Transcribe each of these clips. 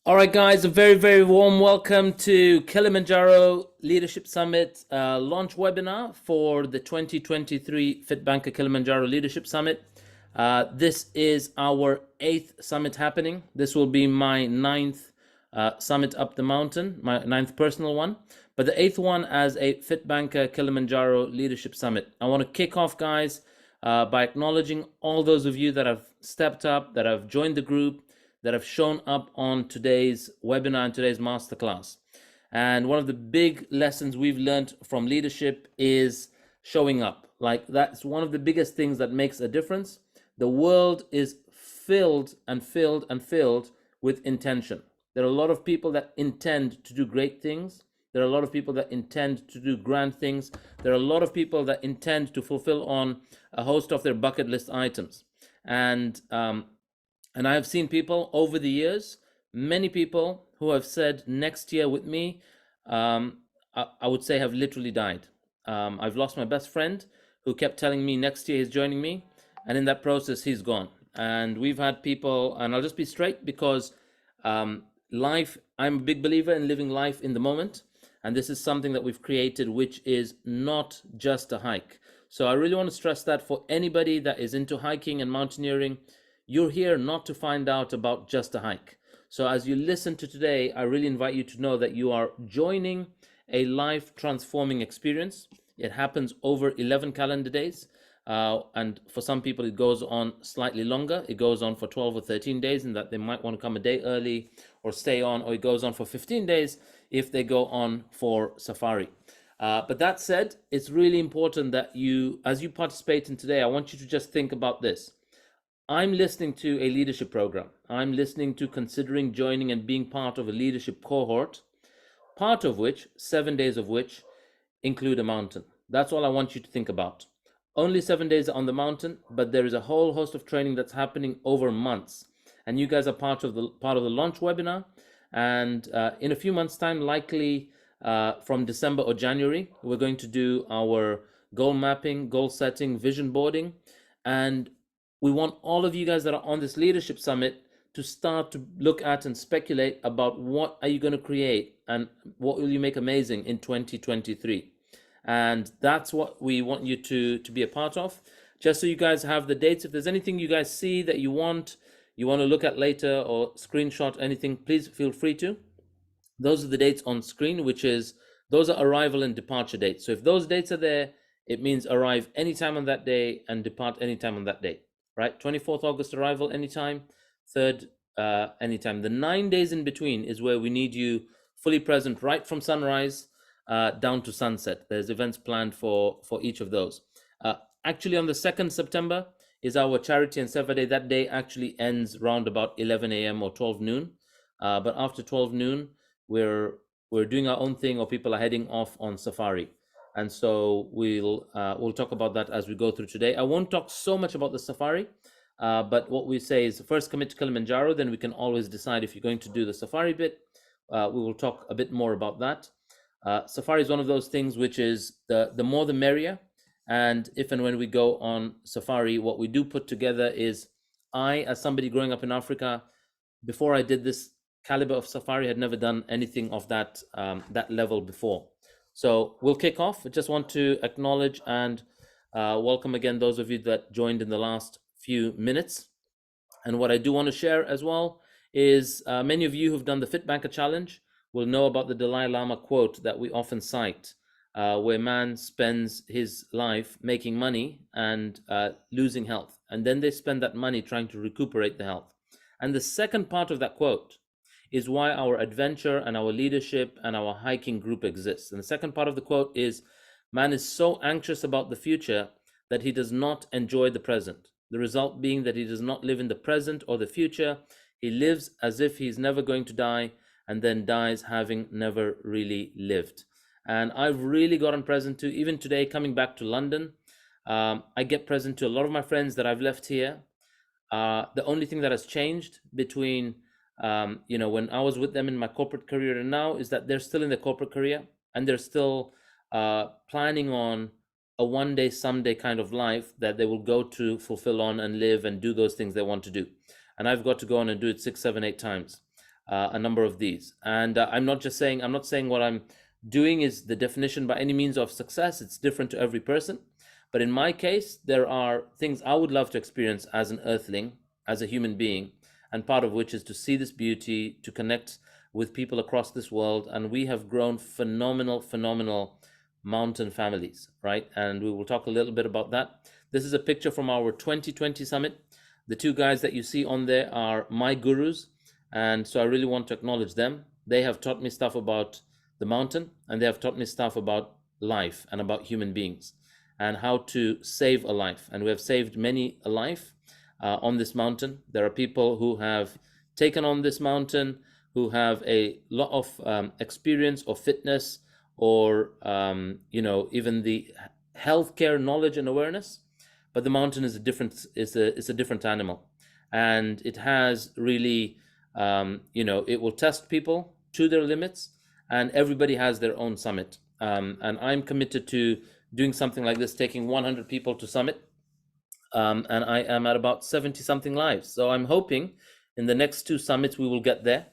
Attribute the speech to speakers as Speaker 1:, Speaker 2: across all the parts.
Speaker 1: All right, guys, a very, very warm welcome to Kilimanjaro Leadership Summit launch webinar for the 2023 FITBANKER Kilimanjaro Leadership Summit. This is our 8th summit happening. This will be my 9th summit up the mountain, my 9th personal one, but the 8th one as a FITBANKER Kilimanjaro Leadership Summit. I want to kick off, guys, by acknowledging all those of you that have stepped up, that have joined the group, that have shown up on today's webinar and today's masterclass. And one of the big lessons we've learned from leadership is showing up. Like, that's one of the biggest things that makes a difference. The world is filled and filled and filled with intention. There are a lot of people that intend to do great things. There are a lot of people that intend to do grand things. There are a lot of people that intend to fulfill on a host of their bucket list items. And I have seen people over the years, many people who have said next year with me, I would say have literally died. I've lost my best friend who kept telling me next year he's joining me. And in that process, he's gone. And we've had people, and I'll just be straight because life, I'm a big believer in living life in the moment. And this is something that we've created, which is not just a hike. So I really want to stress that for anybody that is into hiking and mountaineering, you're here not to find out about just a hike. So as you listen to today, I really invite you to know that you are joining a life transforming experience. It happens over 11 calendar days. And for some people, it goes on slightly longer. It goes on for 12 or 13 days, and that they might want to come a day early or stay on, or it goes on for 15 days if they go on for safari. But that said, it's really important that you, as you participate in today, I want you to just think about this. I'm listening to a leadership program. I'm listening to considering joining and being part of a leadership cohort, part of which, 7 days of which, include a mountain. That's all I want you to think about. Only 7 days on the mountain, but there is a whole host of training that's happening over months. And you guys are part of the launch webinar. And in a few months' time, likely from December or January, we're going to do our goal mapping, goal setting, vision boarding. And we want all of you guys that are on this leadership summit to start to look at and speculate about what are you going to create and what will you make amazing in 2023. And that's what we want you to be a part of. Just so you guys have the dates, if there's anything you guys see that you want to look at later or screenshot anything, please feel free to. Those are the dates on screen, which is, those are arrival and departure dates. So if those dates are there, it means arrive anytime on that day and depart anytime on that day. Right, 24th August arrival anytime, 3rd anytime. The 9 days in between is where we need you fully present right from sunrise down to sunset. There's events planned for each of those. Actually, on the 2nd September is our charity and Seva day. That day actually ends round about 11 a.m. or 12 noon. But after 12 noon, we're doing our own thing, or people are heading off on safari. And so we'll talk about that as we go through today. I won't talk so much about the safari, but what we say is first commit to Kilimanjaro, then we can always decide if you're going to do the safari bit. We will talk a bit more about that. Safari is one of those things which is the more the merrier. And if and when we go on safari, what we do put together is, I, as somebody growing up in Africa, before I did this caliber of safari, had never done anything of that level before. So we'll kick off. I just want to acknowledge and welcome again those of you that joined in the last few minutes. And what I do want to share as well is many of you who've done the FitBanker Challenge will know about the Dalai Lama quote that we often cite, where man spends his life making money and losing health. And then they spend that money trying to recuperate the health. And the second part of that quote is why our adventure and our leadership and our hiking group exists. And the second part of the quote is, man is so anxious about the future that he does not enjoy the present. The result being that he does not live in the present or the future. He lives as if he's never going to die, and then dies having never really lived. And I've really gotten present to, even today, coming back to London, I get present to a lot of my friends that I've left here. The only thing that has changed between when I was with them in my corporate career and now is that they're still in the corporate career, and they're still planning on a one day, someday kind of life that they will go to fulfill on and live and do those things they want to do. And I've got to go on and do it 6, 7, 8 times. a number of these. And I'm not saying what I'm doing is the definition by any means of success. It's different to every person. But in my case, there are things I would love to experience as an earthling, as a human being, and part of which is to see this beauty, to connect with people across this world. And we have grown phenomenal mountain families, right? And we will talk a little bit about that. This is a picture from our 2020 summit. The two guys that you see on there are my gurus. And so I really want to acknowledge them. They have taught me stuff about the mountain, and they have taught me stuff about life and about human beings and how to save a life. And we have saved many a life on this mountain. There are people who have taken on this mountain who have a lot of experience or fitness or even the healthcare knowledge and awareness. But the mountain is a different animal, and it has really it will test people to their limits, and everybody has their own summit. And I'm committed to doing something like this, taking 100 people to summit. And I am at about 70 something lives. So I'm hoping in the next two summits we will get there.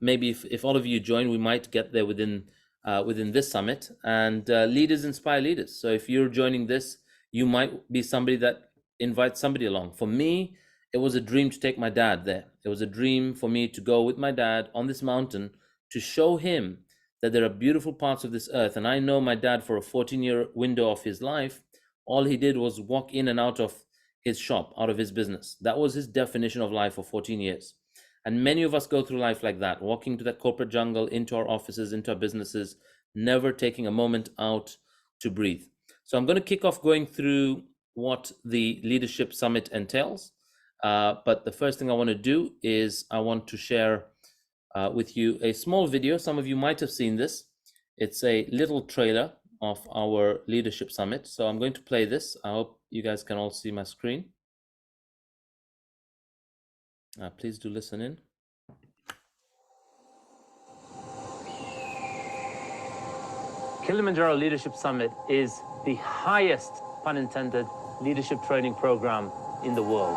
Speaker 1: Maybe if all of you join, we might get there within this summit. And leaders inspire leaders. So if you're joining this, you might be somebody that invites somebody along. For me, it was a dream to take my dad there. It was a dream for me to go with my dad on this mountain to show him that there are beautiful parts of this earth. And I know my dad, for a 14-year window of his life, all he did was walk in and out of his shop, out of his business. That was his definition of life for 14 years. And many of us go through life like that, walking to that corporate jungle, into our offices, into our businesses, never taking a moment out to breathe. So I'm going to kick off going through what the Leadership Summit entails. But the first thing I want to do is I want to share with you a small video. Some of you might have seen this. It's a little trailer of our Leadership Summit. So I'm going to play this. I hope you guys can all see my screen. Please do listen in. Kilimanjaro Leadership Summit is the highest, pun intended, leadership training program in the world.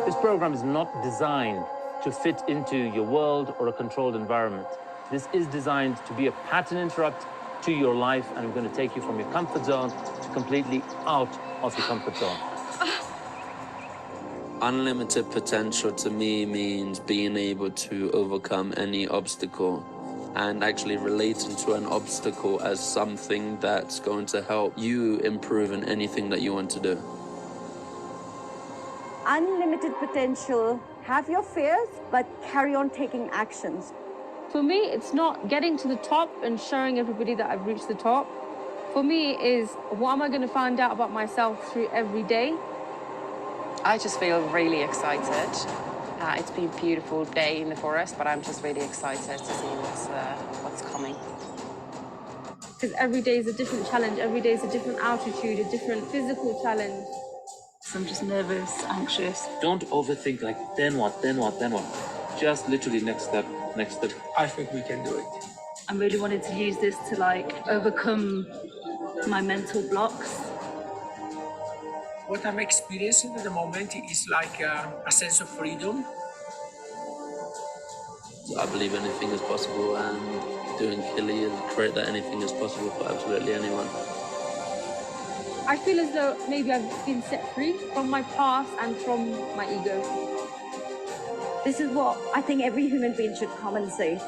Speaker 1: This program is not designed to fit into your world or a controlled environment. This is designed to be a pattern interrupt to your life, and we're going to take you from your comfort zone to completely out of your comfort zone.
Speaker 2: Unlimited potential to me means being able to overcome any obstacle and actually relating to an obstacle as something that's going to help you improve in anything that you want to do.
Speaker 3: Unlimited potential, have your fears, but carry on taking actions.
Speaker 4: For me, it's not getting to the top and showing everybody that I've reached the top. For me, is what am I going to find out about myself through every day?
Speaker 5: I just feel really excited. It's been a beautiful day in the forest, but I'm just really excited to see what's coming.
Speaker 4: Because every day is a different challenge. Every day is a different altitude, a different physical challenge.
Speaker 6: I'm just nervous, anxious.
Speaker 1: Don't overthink, like, then what? Just literally next step.
Speaker 7: I think we can do it.
Speaker 6: I'm really wanting to use this to overcome my mental blocks.
Speaker 7: What I'm experiencing at the moment is like a sense of freedom.
Speaker 2: I believe anything is possible, and doing Kili is great that anything is possible for absolutely anyone.
Speaker 4: I feel as though maybe I've been set free from my past and from my ego.
Speaker 3: This is what I think every human being should come and say.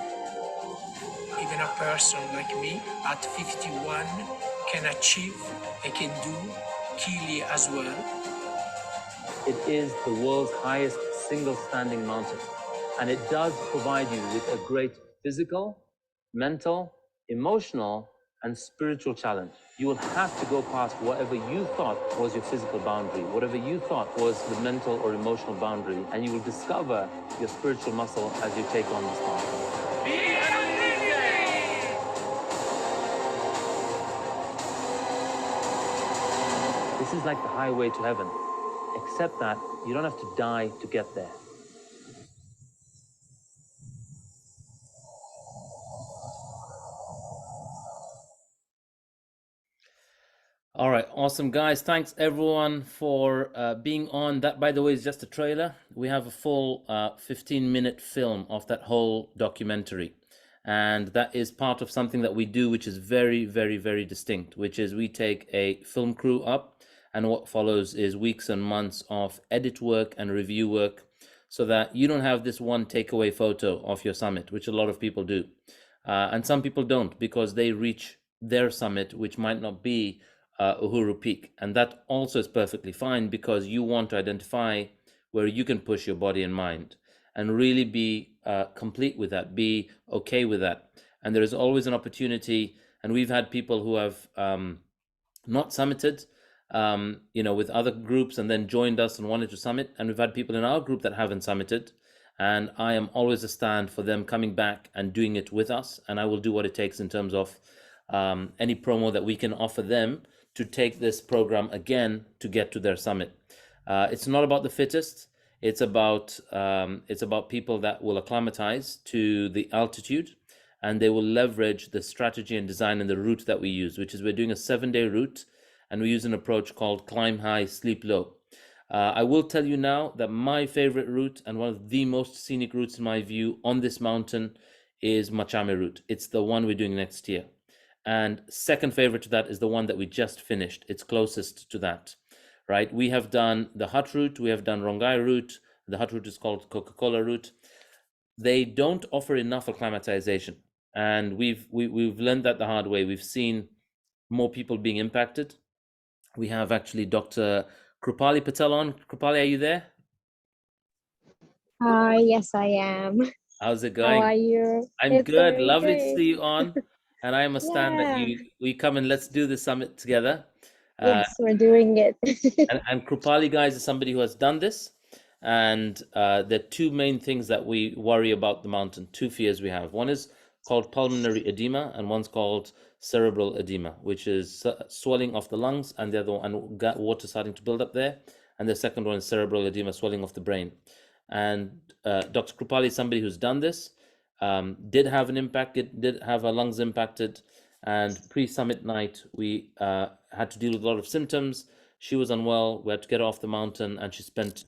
Speaker 7: Even a person like me at 51 can achieve, I can do Kili as well.
Speaker 1: It is the world's highest single standing mountain, and it does provide you with a great physical, mental, emotional, and spiritual challenge. You will have to go past whatever you thought was your physical boundary, whatever you thought was the mental or emotional boundary, and you will discover your spiritual muscle as you take on this mountain. This is like the highway to heaven, except that you don't have to die to get there. All right, awesome, guys. Thanks everyone for being on. That, by the way, is just a trailer. We have a full 15-minute film of that whole documentary. And that is part of something that we do, which is very, very, very distinct, which is we take a film crew up, and what follows is weeks and months of edit work and review work, so that you don't have this one takeaway photo of your summit, which a lot of people do. And some people don't, because they reach their summit, which might not be Uhuru Peak. And that also is perfectly fine, because you want to identify where you can push your body and mind and really be complete with that, be okay with that. And there is always an opportunity. And we've had people who have not summited, with other groups and then joined us and wanted to summit. And we've had people in our group that haven't summited. And I am always a stand for them coming back and doing it with us. And I will do what it takes in terms of any promo that we can offer them to take this program again to get to their summit. It's not about the fittest. It's about people that will acclimatize to the altitude, and they will leverage the strategy and design and the route that we use, which is we're doing a 7-day route, and we use an approach called climb high, sleep low. I will tell you now that my favorite route and one of the most scenic routes in my view on this mountain is Machame route. It's the one we're doing next year. And second favorite to that is the one that we just finished. It's closest to that, right? We have done the hut route, we have done Rongai route. The hut route is called Coca-Cola route. They don't offer enough acclimatization, and we've learned that the hard way. We've seen more people being impacted. We have actually Dr. Krupali Patel on. Krupali, are you there?
Speaker 8: Yes, I am.
Speaker 1: How's it
Speaker 8: How
Speaker 1: going?
Speaker 8: are you?
Speaker 1: I'm
Speaker 8: It's
Speaker 1: good.
Speaker 8: very
Speaker 1: Lovely to
Speaker 8: great.
Speaker 1: see you on. And I am a stand that
Speaker 8: Yeah.
Speaker 1: we come and let's do the summit together.
Speaker 8: Yes, we're doing it.
Speaker 1: And Krupali, guys, is somebody who has done this. And there are two main things that we worry about the mountain, two fears we have. One is called pulmonary edema, and one's called cerebral edema, which is swelling of the lungs, and the other one, and water starting to build up there. And the second one is cerebral edema, swelling of the brain. And Dr. Krupali is somebody who's done this, did have an impact, did have her lungs impacted, and pre-summit night, we had to deal with a lot of symptoms. She was unwell, we had to get her off the mountain, and she spent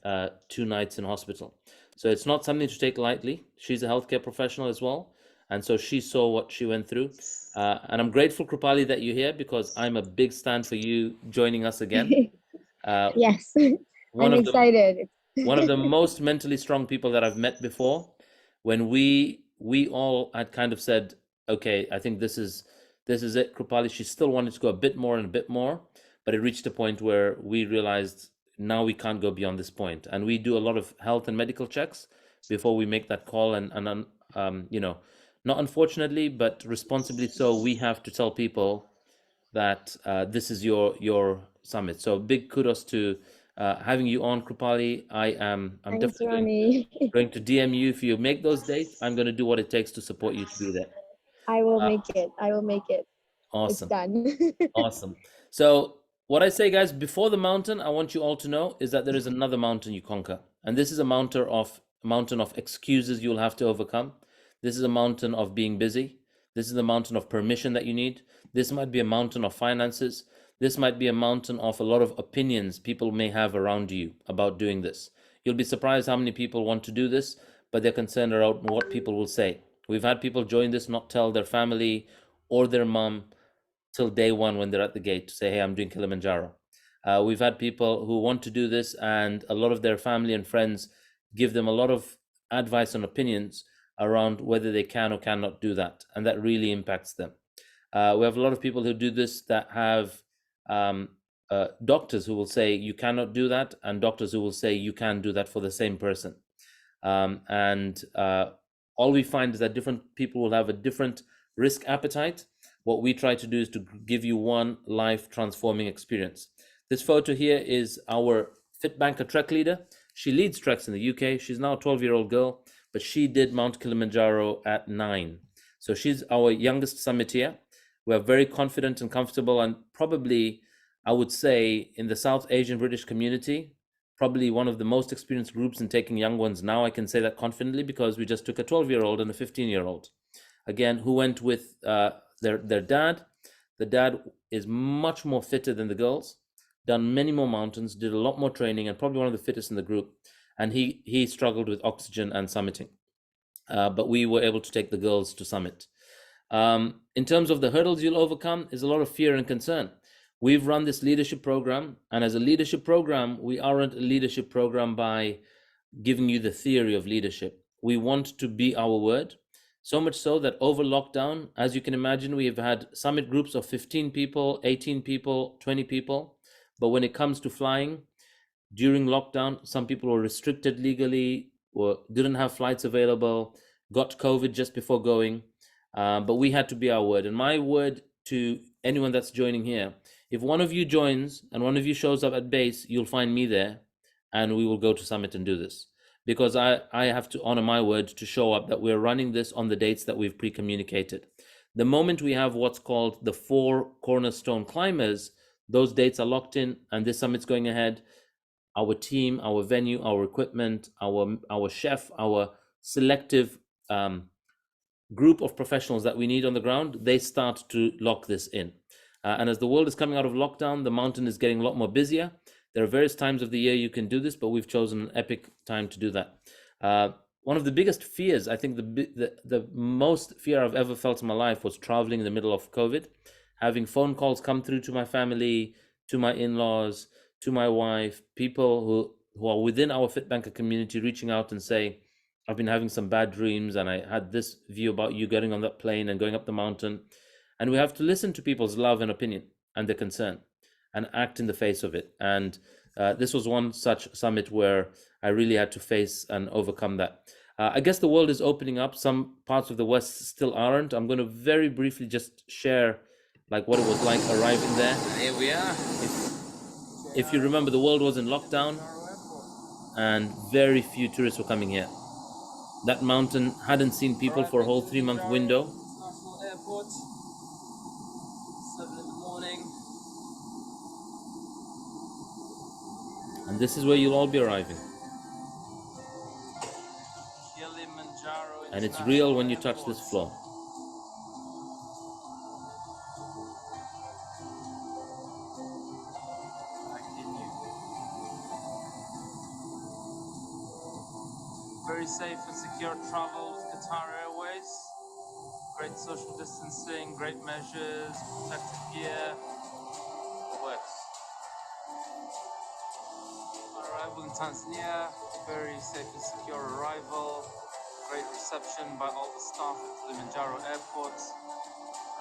Speaker 1: 2 nights in hospital. So it's not something to take lightly. She's a healthcare professional as well, and so she saw what she went through. And I'm grateful, Krupali, that you're here, because I'm a big stand for you joining us again.
Speaker 8: Yes,
Speaker 1: One
Speaker 8: I'm
Speaker 1: of the
Speaker 8: excited.
Speaker 1: one of the most mentally strong people that I've met before. When we all had kind of said, okay, I think this is it, Krupali, she still wanted to go a bit more and a bit more, but it reached a point where we realized now we can't go beyond this point. And we do a lot of health and medical checks before we make that call. And not unfortunately, but responsibly so, we have to tell people that this is your summit. So big kudos to having you on, Krupali. I'm
Speaker 8: Thanks,
Speaker 1: definitely
Speaker 8: Ronnie.
Speaker 1: going to DM you if you make those dates. I'm going to do what it takes to support you to be there.
Speaker 8: I will make it. I will make it. It's
Speaker 1: Awesome.
Speaker 8: done.
Speaker 1: Awesome. So what I say, guys, before the mountain, I want you all to know is that there is another mountain you conquer. And this is a mountain of excuses you'll have to overcome. This is a mountain of being busy. This is the mountain of permission that you need. This might be a mountain of finances. This might be a mountain of a lot of opinions people may have around you about doing this. You'll be surprised how many people want to do this, but they're concerned about what people will say. We've had people join this, not tell their family or their mom till day one when they're at the gate to say, hey, I'm doing Kilimanjaro. We've had people who want to do this, and a lot of their family and friends give them a lot of advice and opinions around whether they can or cannot do that, and that really impacts them. We have a lot of people who do this that have doctors who will say you cannot do that, and doctors who will say you can do that for the same person. And all we find is that different people will have a different risk appetite. What we try to do is to give you one life transforming experience. This photo here is our FITBANKER trek leader. She leads treks in the UK. She's now a 12-year-old girl, but she did Mount Kilimanjaro at 9. So she's our youngest summiteer. We're very confident and comfortable, and probably, I would say, in the South Asian British community, probably one of the most experienced groups in taking young ones now. I can say that confidently because we just took a 12-year-old and a 15-year-old, again, who went with their dad. The dad is much more fitter than the girls, done many more mountains, did a lot more training, and probably one of the fittest in the group. And he struggled with oxygen and summiting. But we were able to take the girls to summit. In terms of the hurdles you'll overcome is a lot of fear and concern. We've run this leadership program, and as a leadership program, we aren't a leadership program by giving you the theory of leadership. We want to be our word, so much so that over lockdown, as you can imagine, we have had summit groups of 15 people, 18 people, 20 people. But when it comes to flying, during lockdown, some people were restricted legally or didn't have flights available, got COVID just before going. But we had to be our word. And my word to anyone that's joining here, if one of you joins and one of you shows up at base, you'll find me there and we will go to summit and do this. Because I have to honor my word to show up that we're running this on the dates that we've pre-communicated. The moment we have what's called the 4 cornerstone climbers, those dates are locked in and this summit's going ahead. Our team, our venue, our equipment, our chef, our selective group of professionals that we need on the ground, they start to lock this in. And as the world is coming out of lockdown, the mountain is getting a lot more busier. There are various times of the year you can do this, but we've chosen an epic time to do that. One of the biggest fears, I think the most fear I've ever felt in my life was traveling in the middle of COVID, having phone calls come through to my family, to my in-laws, to my wife, people who are within our FitBanker community reaching out and say, I've been having some bad dreams and I had this view about you getting on that plane and going up the mountain. And we have to listen to people's love and opinion and their concern and act in the face of it. And this was one such summit where I really had to face and overcome that. I guess the world is opening up. Some parts of the West still aren't. I'm going to very briefly just share like what it was like arriving there.
Speaker 2: Here we are.
Speaker 1: If you remember, the world was in lockdown and very few tourists were coming here. That mountain hadn't seen people for a whole 3-month window.
Speaker 2: International Airport, 7 in the morning.
Speaker 1: And this is where you'll all be arriving.
Speaker 2: Kilimanjaro.
Speaker 1: And it's real when you touch this floor.
Speaker 9: Very safe and secure travel with Qatar Airways. Great social distancing, great measures, protective gear. It works. Arrival in Tanzania, very safe and secure arrival. Great reception by all the staff at Kilimanjaro Airport.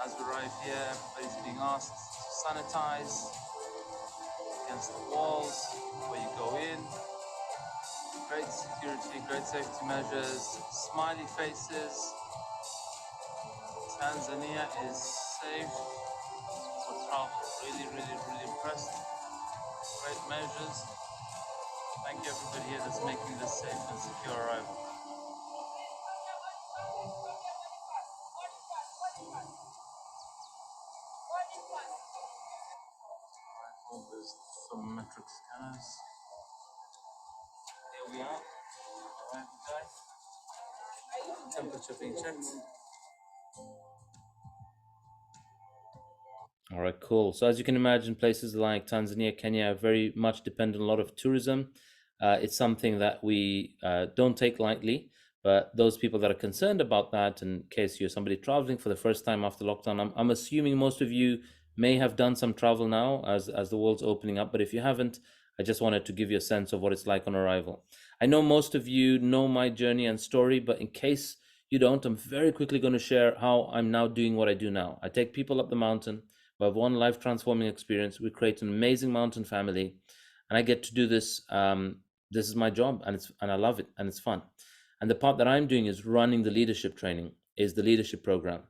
Speaker 9: As we arrive here, everybody's being asked to sanitize against the walls where you go in. Great security, great safety measures, smiley faces. Tanzania is safe for travel. Really, really, really impressed. Great measures. Thank you everybody here that's making this safe and secure arrival. Alright, there's some metric scanners. Here we are. Alright, guys. Temperature being checked.
Speaker 1: All right, cool. So as you can imagine, places like Tanzania, Kenya are very much dependent on a lot of tourism. It's something that we don't take lightly, but those people that are concerned about that, in case you're somebody traveling for the first time after lockdown, I'm assuming most of you may have done some travel now as the world's opening up, but if you haven't, I just wanted to give you a sense of what it's like on arrival. I know most of you know my journey and story, but in case you don't, I'm very quickly going to share how I'm now doing what I do now. I take people up the mountain. We have one life transforming experience. We create an amazing mountain family, and I get to do this. This is my job, and I love it, and it's fun. And the part that I'm doing is running the leadership training, is the leadership program,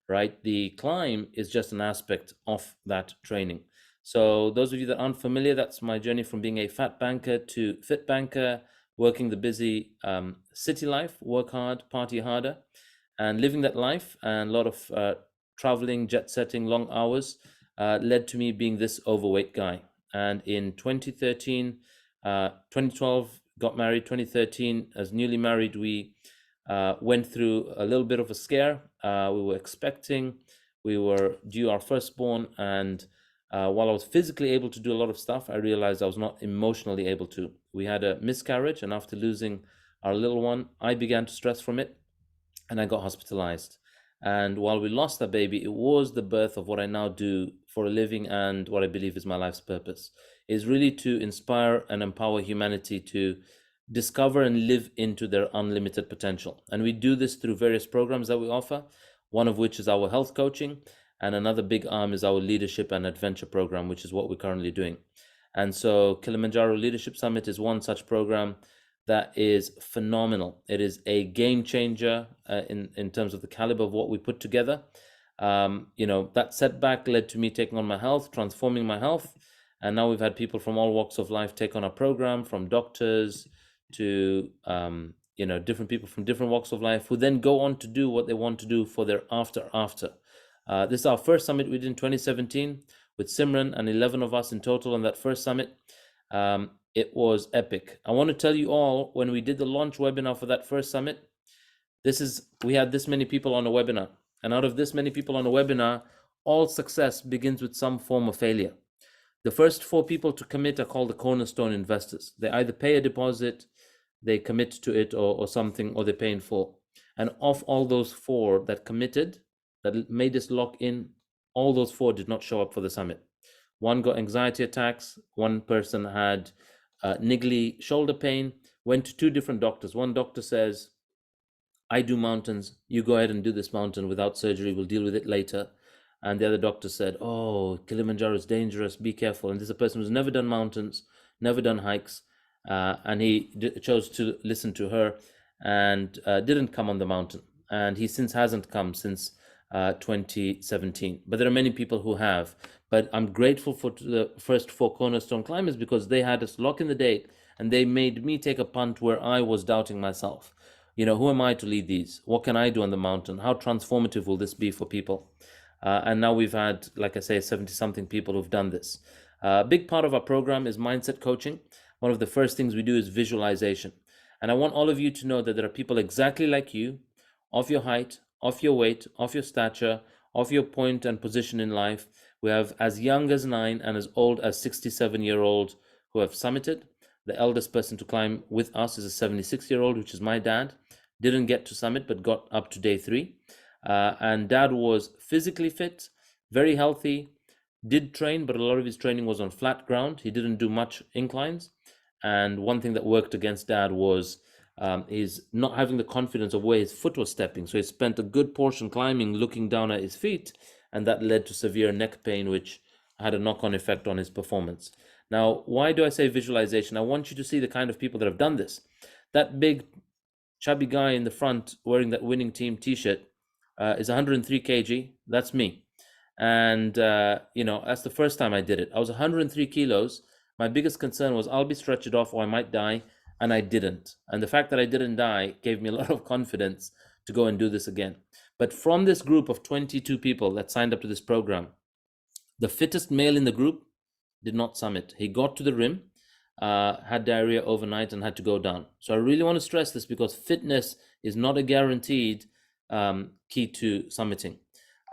Speaker 1: right? The climb is just an aspect of that training. So those of you that aren't familiar, that's my journey from being a fat banker to fit banker, working the busy city life, work hard, party harder, and living that life, and a lot of traveling, jet setting, long hours led to me being this overweight guy. And in 2013, 2012, got married. 2013, as newly married, we went through a little bit of a scare. We were expecting, we were due our firstborn, and While I was physically able to do a lot of stuff, I realized I was not emotionally able to. We had a miscarriage, and after losing our little one, I began to stress from it, and I got hospitalized. And while we lost that baby, it was the birth of what I now do for a living and what I believe is my life's purpose, is really to inspire and empower humanity to discover and live into their unlimited potential. And we do this through various programs that we offer, one of which is our health coaching, and another big arm is our leadership and adventure program, which is what we're currently doing. And so Kilimanjaro Leadership Summit is one such program that is phenomenal. It is a game changer in terms of the caliber of what we put together. That setback led to me taking on my health, transforming my health. And now we've had people from all walks of life take on our program, from doctors to, different people from different walks of life, who then go on to do what they want to do for their after. This is our first summit we did in 2017 with Simran and 11 of us in total on that first summit. It was epic. I want to tell you all, when we did the launch webinar for that first summit, we had this many people on a webinar. And out of this many people on a webinar, all success begins with some form of failure. The first 4 people to commit are called the cornerstone investors. They either pay a deposit, they commit to it or something, or they pay in full. And of all those 4 that committed, that made us lock in, all those 4 did not show up for the summit. One got anxiety attacks. One person had niggly shoulder pain, went to 2 different doctors. One doctor says, I do mountains, you go ahead and do this mountain without surgery, we'll deal with it later. And the other doctor said, oh, Kilimanjaro is dangerous, be careful. And this is a person who's never done mountains, never done hikes, and he chose to listen to her and didn't come on the mountain. And he since hasn't come since 2017. But there are many people who have. But I'm grateful for the first 4 cornerstone climbers, because they had us lock in the date and they made me take a punt where I was doubting myself. Who am I to lead these? What can I do on the mountain? How transformative will this be for people? And now we've had, like I say, 70-something people who've done this. A big part of our program is mindset coaching. One of the first things we do is visualization. And I want all of you to know that there are people exactly like you, of your height, of your weight, of your stature, of your point and position in life. We have as young as 9 and as old as 67-year-old who have summited. The eldest person to climb with us is a 76-year-old, which is my dad. Didn't get to summit, but got up to day 3. And dad was physically fit, very healthy, did train, but a lot of his training was on flat ground. He didn't do much inclines. And one thing that worked against dad was his not having the confidence of where his foot was stepping. So he spent a good portion climbing, looking down at his feet, and that led to severe neck pain, which had a knock-on effect on his performance. Now, why do I say visualization? I want you to see the kind of people that have done this. That big chubby guy in the front wearing that winning team t-shirt is 103 kg. That's me. And, that's the first time I did it. I was 103 kilos. My biggest concern was I'll be stretched off or I might die. And I didn't. And the fact that I didn't die gave me a lot of confidence to go and do this again. But from this group of 22 people that signed up to this program, the fittest male in the group did not summit. He got to the rim, had diarrhea overnight and had to go down. So I really want to stress this, because fitness is not a guaranteed key to summiting.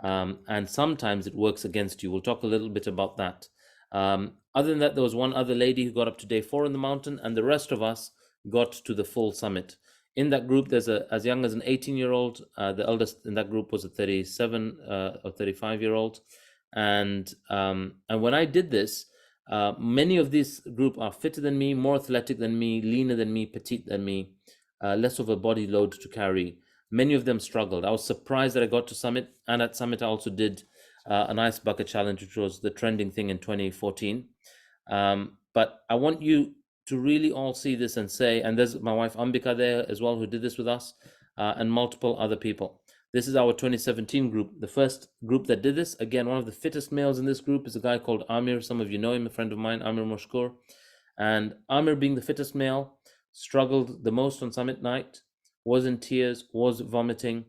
Speaker 1: And sometimes it works against you. We'll talk a little bit about that. Other than that, there was one other lady who got up to day 4 in the mountain, and the rest of us got to the full summit. In that group, there's as young as an 18-year-old. The eldest in that group was a 37 or 35-year-old. And when I did this, many of this group are fitter than me, more athletic than me, leaner than me, petite than me, less of a body load to carry. Many of them struggled. I was surprised that I got to summit. And at summit, I also did an ice bucket challenge, which was the trending thing in 2014. But I want you to really all see this and say, and there's my wife Ambika there as well, who did this with us, and multiple other people. This is our 2017 group, the first group that did this. Again, one of the fittest males in this group is a guy called Amir. Some of you know him, a friend of mine, Amir Moshkur. And Amir, being the fittest male, struggled the most on summit night, was in tears, was vomiting,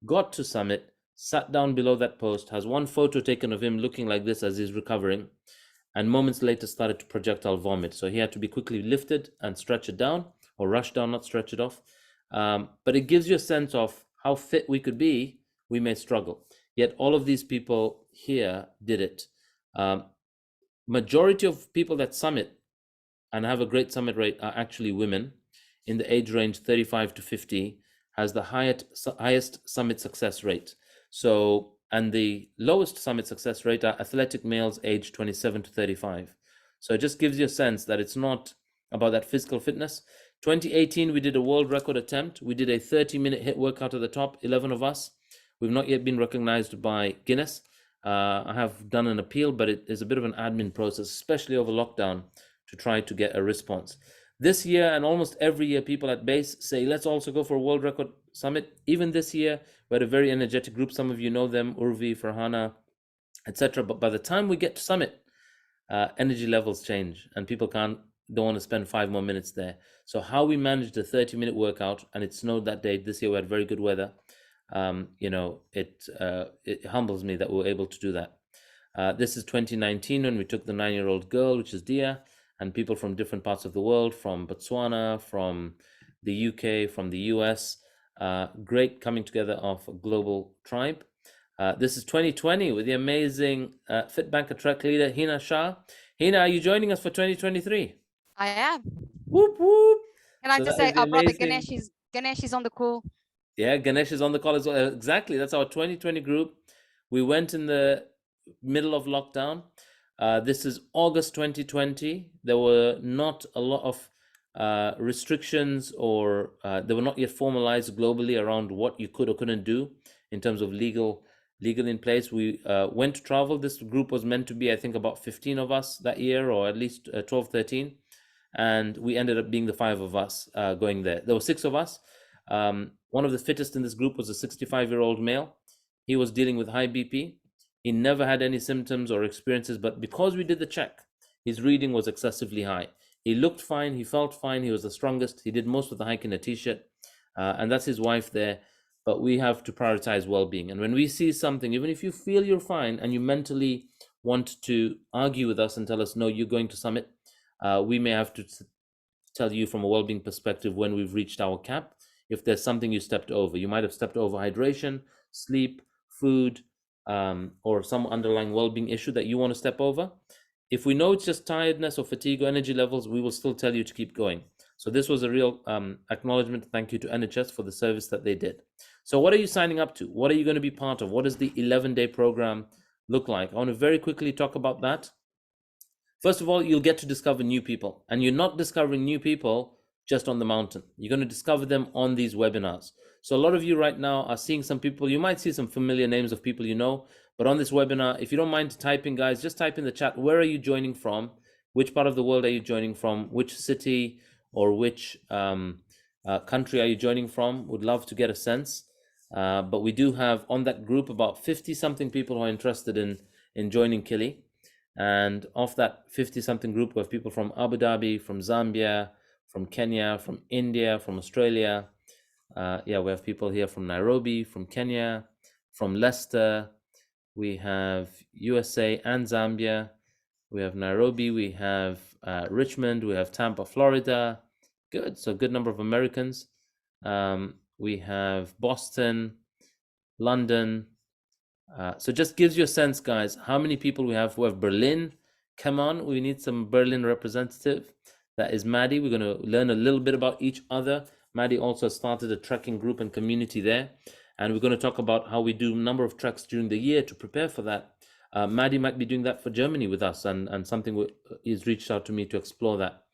Speaker 1: got to summit, sat down below that post, has one photo taken of him looking like this as he's recovering, and moments later started to projectile vomit. So he had to be quickly lifted and stretched down, or rushed down, not stretch it off. But it gives you a sense of how fit we could be. We may struggle. Yet all of these people here did it. Majority of people that summit and have a great summit rate are actually women in the age range 35 to 50, has the highest summit success rate. So, and the lowest summit success rate are athletic males aged 27 to 35. So it just gives you a sense that it's not about that physical fitness. 2018, we did a world record attempt. We did a 30-minute hit workout at the top, 11 of us. We've not yet been recognized by Guinness. I have done an appeal, but it is a bit of an admin process, especially over lockdown, to try to get a response. This year and almost every year, people at base say, let's also go for a world record summit. Even this year, we had a very energetic group. Some of you know them, Urvi, Farhana, etc. But by the time we get to summit, energy levels change and people don't want to spend 5 more minutes there. So how we managed a 30-minute workout, and it snowed that day. This year we had very good weather. It humbles me that we were able to do that. This is 2019 when we took the 9-year-old girl, which is Dia, and people from different parts of the world, from Botswana, from the UK, from the US. Great coming together of a global tribe. This is 2020 with the amazing FITBANKER track leader, Hina Shah. Hina, are you joining us for 2023?
Speaker 10: I am.
Speaker 1: Whoop, whoop.
Speaker 10: Can I just say our brother Ganesh is on the call?
Speaker 1: Yeah, Ganesh is on the call as well. Exactly. That's our 2020 group. We went in the middle of lockdown. This is August 2020. There were not a lot of restrictions, or they were not yet formalized globally around what you could or couldn't do in terms of legal in place. We went to travel. This group was meant to be, I think, about 15 of us that year, or at least 12, 13. And we ended up being the 5 of us going there. There were 6 of us. One of the fittest in this group was a 65-year-old male. He was dealing with high BP. He never had any symptoms or experiences, but because we did the check, his reading was excessively high. He looked fine, he felt fine, he was the strongest. He did most of the hike in a t-shirt, and that's his wife there. But we have to prioritize well-being. And when we see something, even if you feel you're fine and you mentally want to argue with us and tell us, no, you're going to summit, we may have to tell you from a well-being perspective when we've reached our cap. If there's something you stepped over, you might have stepped over hydration, sleep, food, or some underlying well-being issue that you want to step over. If we know it's just tiredness or fatigue or energy levels, we will still tell you to keep going. So this was a real acknowledgement. Thank you to NHS for the service that they did. So what are you signing up to? What are you going to be part of? What does the 11-day program look like? I want to very quickly talk about that. First of all, you'll get to discover new people, and you're not discovering new people just on the mountain. You're going to discover them on these webinars. So a lot of you right now are seeing some people, you might see some familiar names of people you know, but on this webinar, if you don't mind typing, guys, just type in the chat, where are you joining from? Which part of the world are you joining from? Which city or which country are you joining from? Would love to get a sense. But we do have on that group about 50-something people who are interested in joining Kili. And of that 50-something group, we have people from Abu Dhabi, from Zambia, from Kenya, from India, from Australia. We have people here from Nairobi, from Kenya, from Leicester. We have USA and Zambia. We have Nairobi. We have Richmond. We have Tampa, Florida. Good. So a good number of Americans. We have Boston, London. So just gives you a sense, guys, how many people we have. We have Berlin. Come on, we need some Berlin representative. That is Maddie. We're going to learn a little bit about each other. Maddie also started a trekking group and community there. And we're going to talk about how we do a number of treks during the year to prepare for that. Maddie might be doing that for Germany with us, and something is reached out to me to explore that.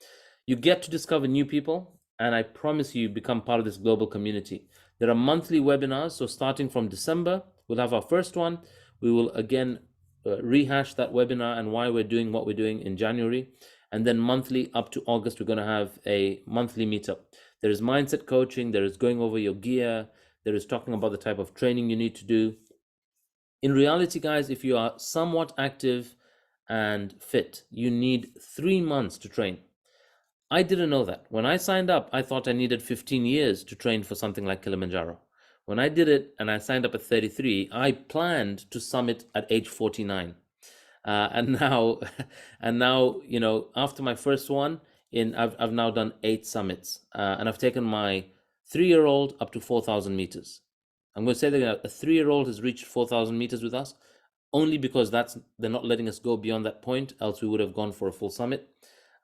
Speaker 1: You get to discover new people, and I promise you become part of this global community. There are monthly webinars, so starting from December, we'll have our first one. We will again rehash that webinar and why we're doing what we're doing in January. And then monthly up to August, we're going to have a monthly meetup. There is mindset coaching, there is going over your gear, there is talking about the type of training you need to do. In reality, guys, if you are somewhat active and fit, you need 3 months to train. I didn't know that. When I signed up, I thought I needed 15 years to train for something like Kilimanjaro. When I did it and I signed up at 33, I planned to summit at age 49. And now, you know, after my first one, I've now done 8 summits, and I've taken my 3-year-old up to 4,000 meters. I'm going to say that a 3-year-old has reached 4,000 meters with us. only because they're not letting us go beyond that point, else we would have gone for a full summit.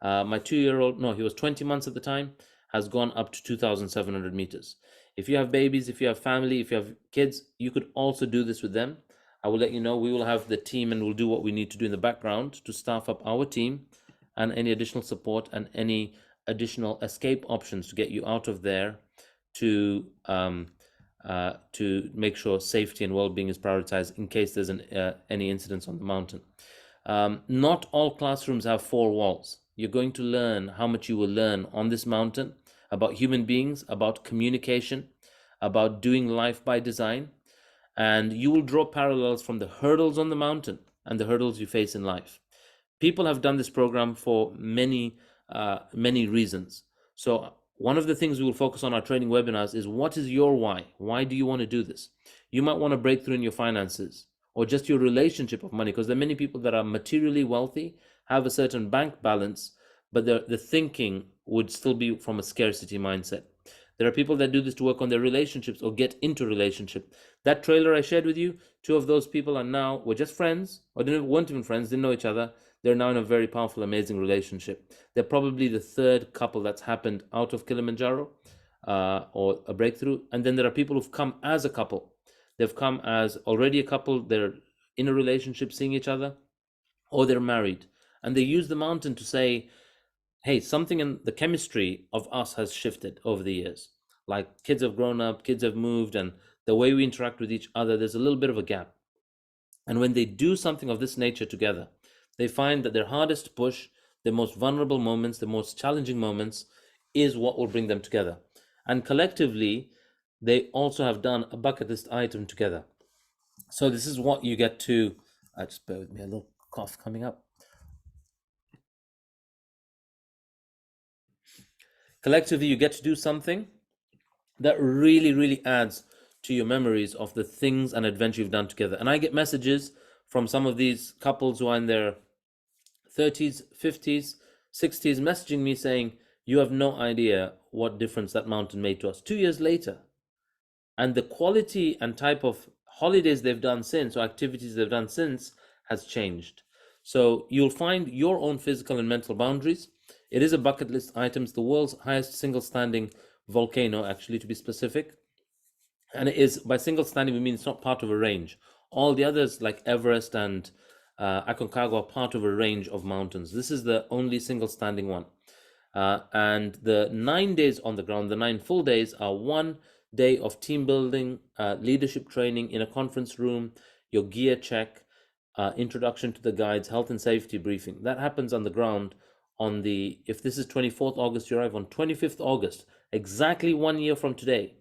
Speaker 1: My 2-year-old, no, he was 20 months at the time, has gone up to 2,700 meters. If you have babies, if you have family, if you have kids, you could also do this with them. I will let you know. We will have the team and we'll do what we need to do in the background to staff up our team and any additional support and any additional escape options to get you out of there to make sure safety and well-being is prioritized in case there's any incidents on the mountain. Not all classrooms have 4 walls. You're going to learn how much you will learn on this mountain about human beings, about communication, about doing life by design, and you will draw parallels from the hurdles on the mountain and the hurdles you face in life. People have done this program for many reasons. So one of the things we will focus on our training webinars is, what is your why? Why do you want to do this? You might want to break through in your finances or just your relationship of money, because there are many people that are materially wealthy, have a certain bank balance, but the thinking would still be from a scarcity mindset. There are people that do this to work on their relationships or get into a relationship. That trailer I shared with you, 2 of those people were just friends, or weren't even friends, didn't know each other. They're now in a very powerful, amazing relationship. They're probably the 3rd couple that's happened out of Kilimanjaro, or a breakthrough. And then there are people who've come as a couple. They've come as already a couple, they're in a relationship, seeing each other, or they're married. And they use the mountain to say, hey, something in the chemistry of us has shifted over the years. Like, kids have grown up, kids have moved, and the way we interact with each other, there's a little bit of a gap. And when they do something of this nature together, they find that their hardest push, their most vulnerable moments, the most challenging moments, is what will bring them together. And collectively, they also have done a bucket list item together. So this is what you get to, just bear with me, a little cough coming up. Collectively, you get to do something that really, really adds to your memories of the things and adventure you've done together. And I get messages from some of these couples who are in their 30s, 50s, 60s, messaging me saying, you have no idea what difference that mountain made to us 2 years later. And the quality and type of holidays they've done since, or activities they've done since, has changed. So you'll find your own physical and mental boundaries. It is a bucket list item. It's the world's highest single standing volcano, actually, to be specific. And it is, by single standing, we mean it's not part of a range. All the others, like Everest and Aconcagua, are part of a range of mountains. This is the only single standing one. And the 9 days on the ground, the 9 full days, are 1 day of team building, leadership training in a conference room, your gear check, introduction to the guides, health and safety briefing. That happens on the ground on if this is 24th August, you arrive on 25th August, exactly 1 year from today.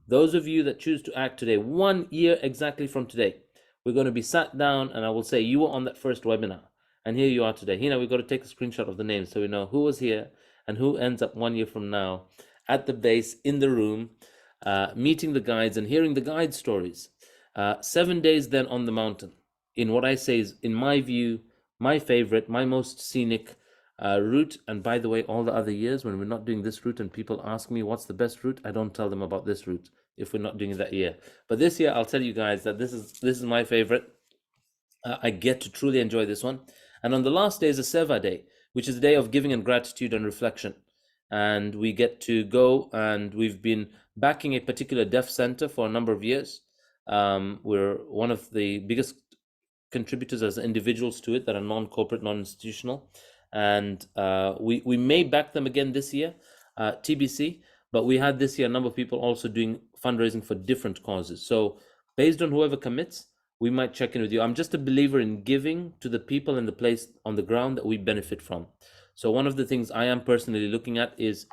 Speaker 1: Those of you that choose to act today, 1 year exactly from today, we're going to be sat down and I will say, you were on that first webinar and here you are today. Hina, we've got to take a screenshot of the names so we know who was here and who ends up 1 year from now at the base in the room, meeting the guides and hearing the guide stories. 7 days then on the mountain in what I say is, in my view, my favorite, my most scenic route. And by the way, all the other years when we're not doing this route and people ask me what's the best route, I don't tell them about this route if we're not doing it that year. But this year I'll tell you guys that this is my favorite. I get to truly enjoy this one. And on the last day is a Seva day, which is a day of giving and gratitude and reflection. And we get to go, and we've been backing a particular deaf center for a number of years. We're one of the biggest contributors as individuals to it that are non-corporate, non-institutional. And we may back them again this year, TBC, but we had this year a number of people also doing fundraising for different causes. So based on whoever commits, we might check in with you. I'm just a believer in giving to the people in the place on the ground that we benefit from. So one of the things I am personally looking at is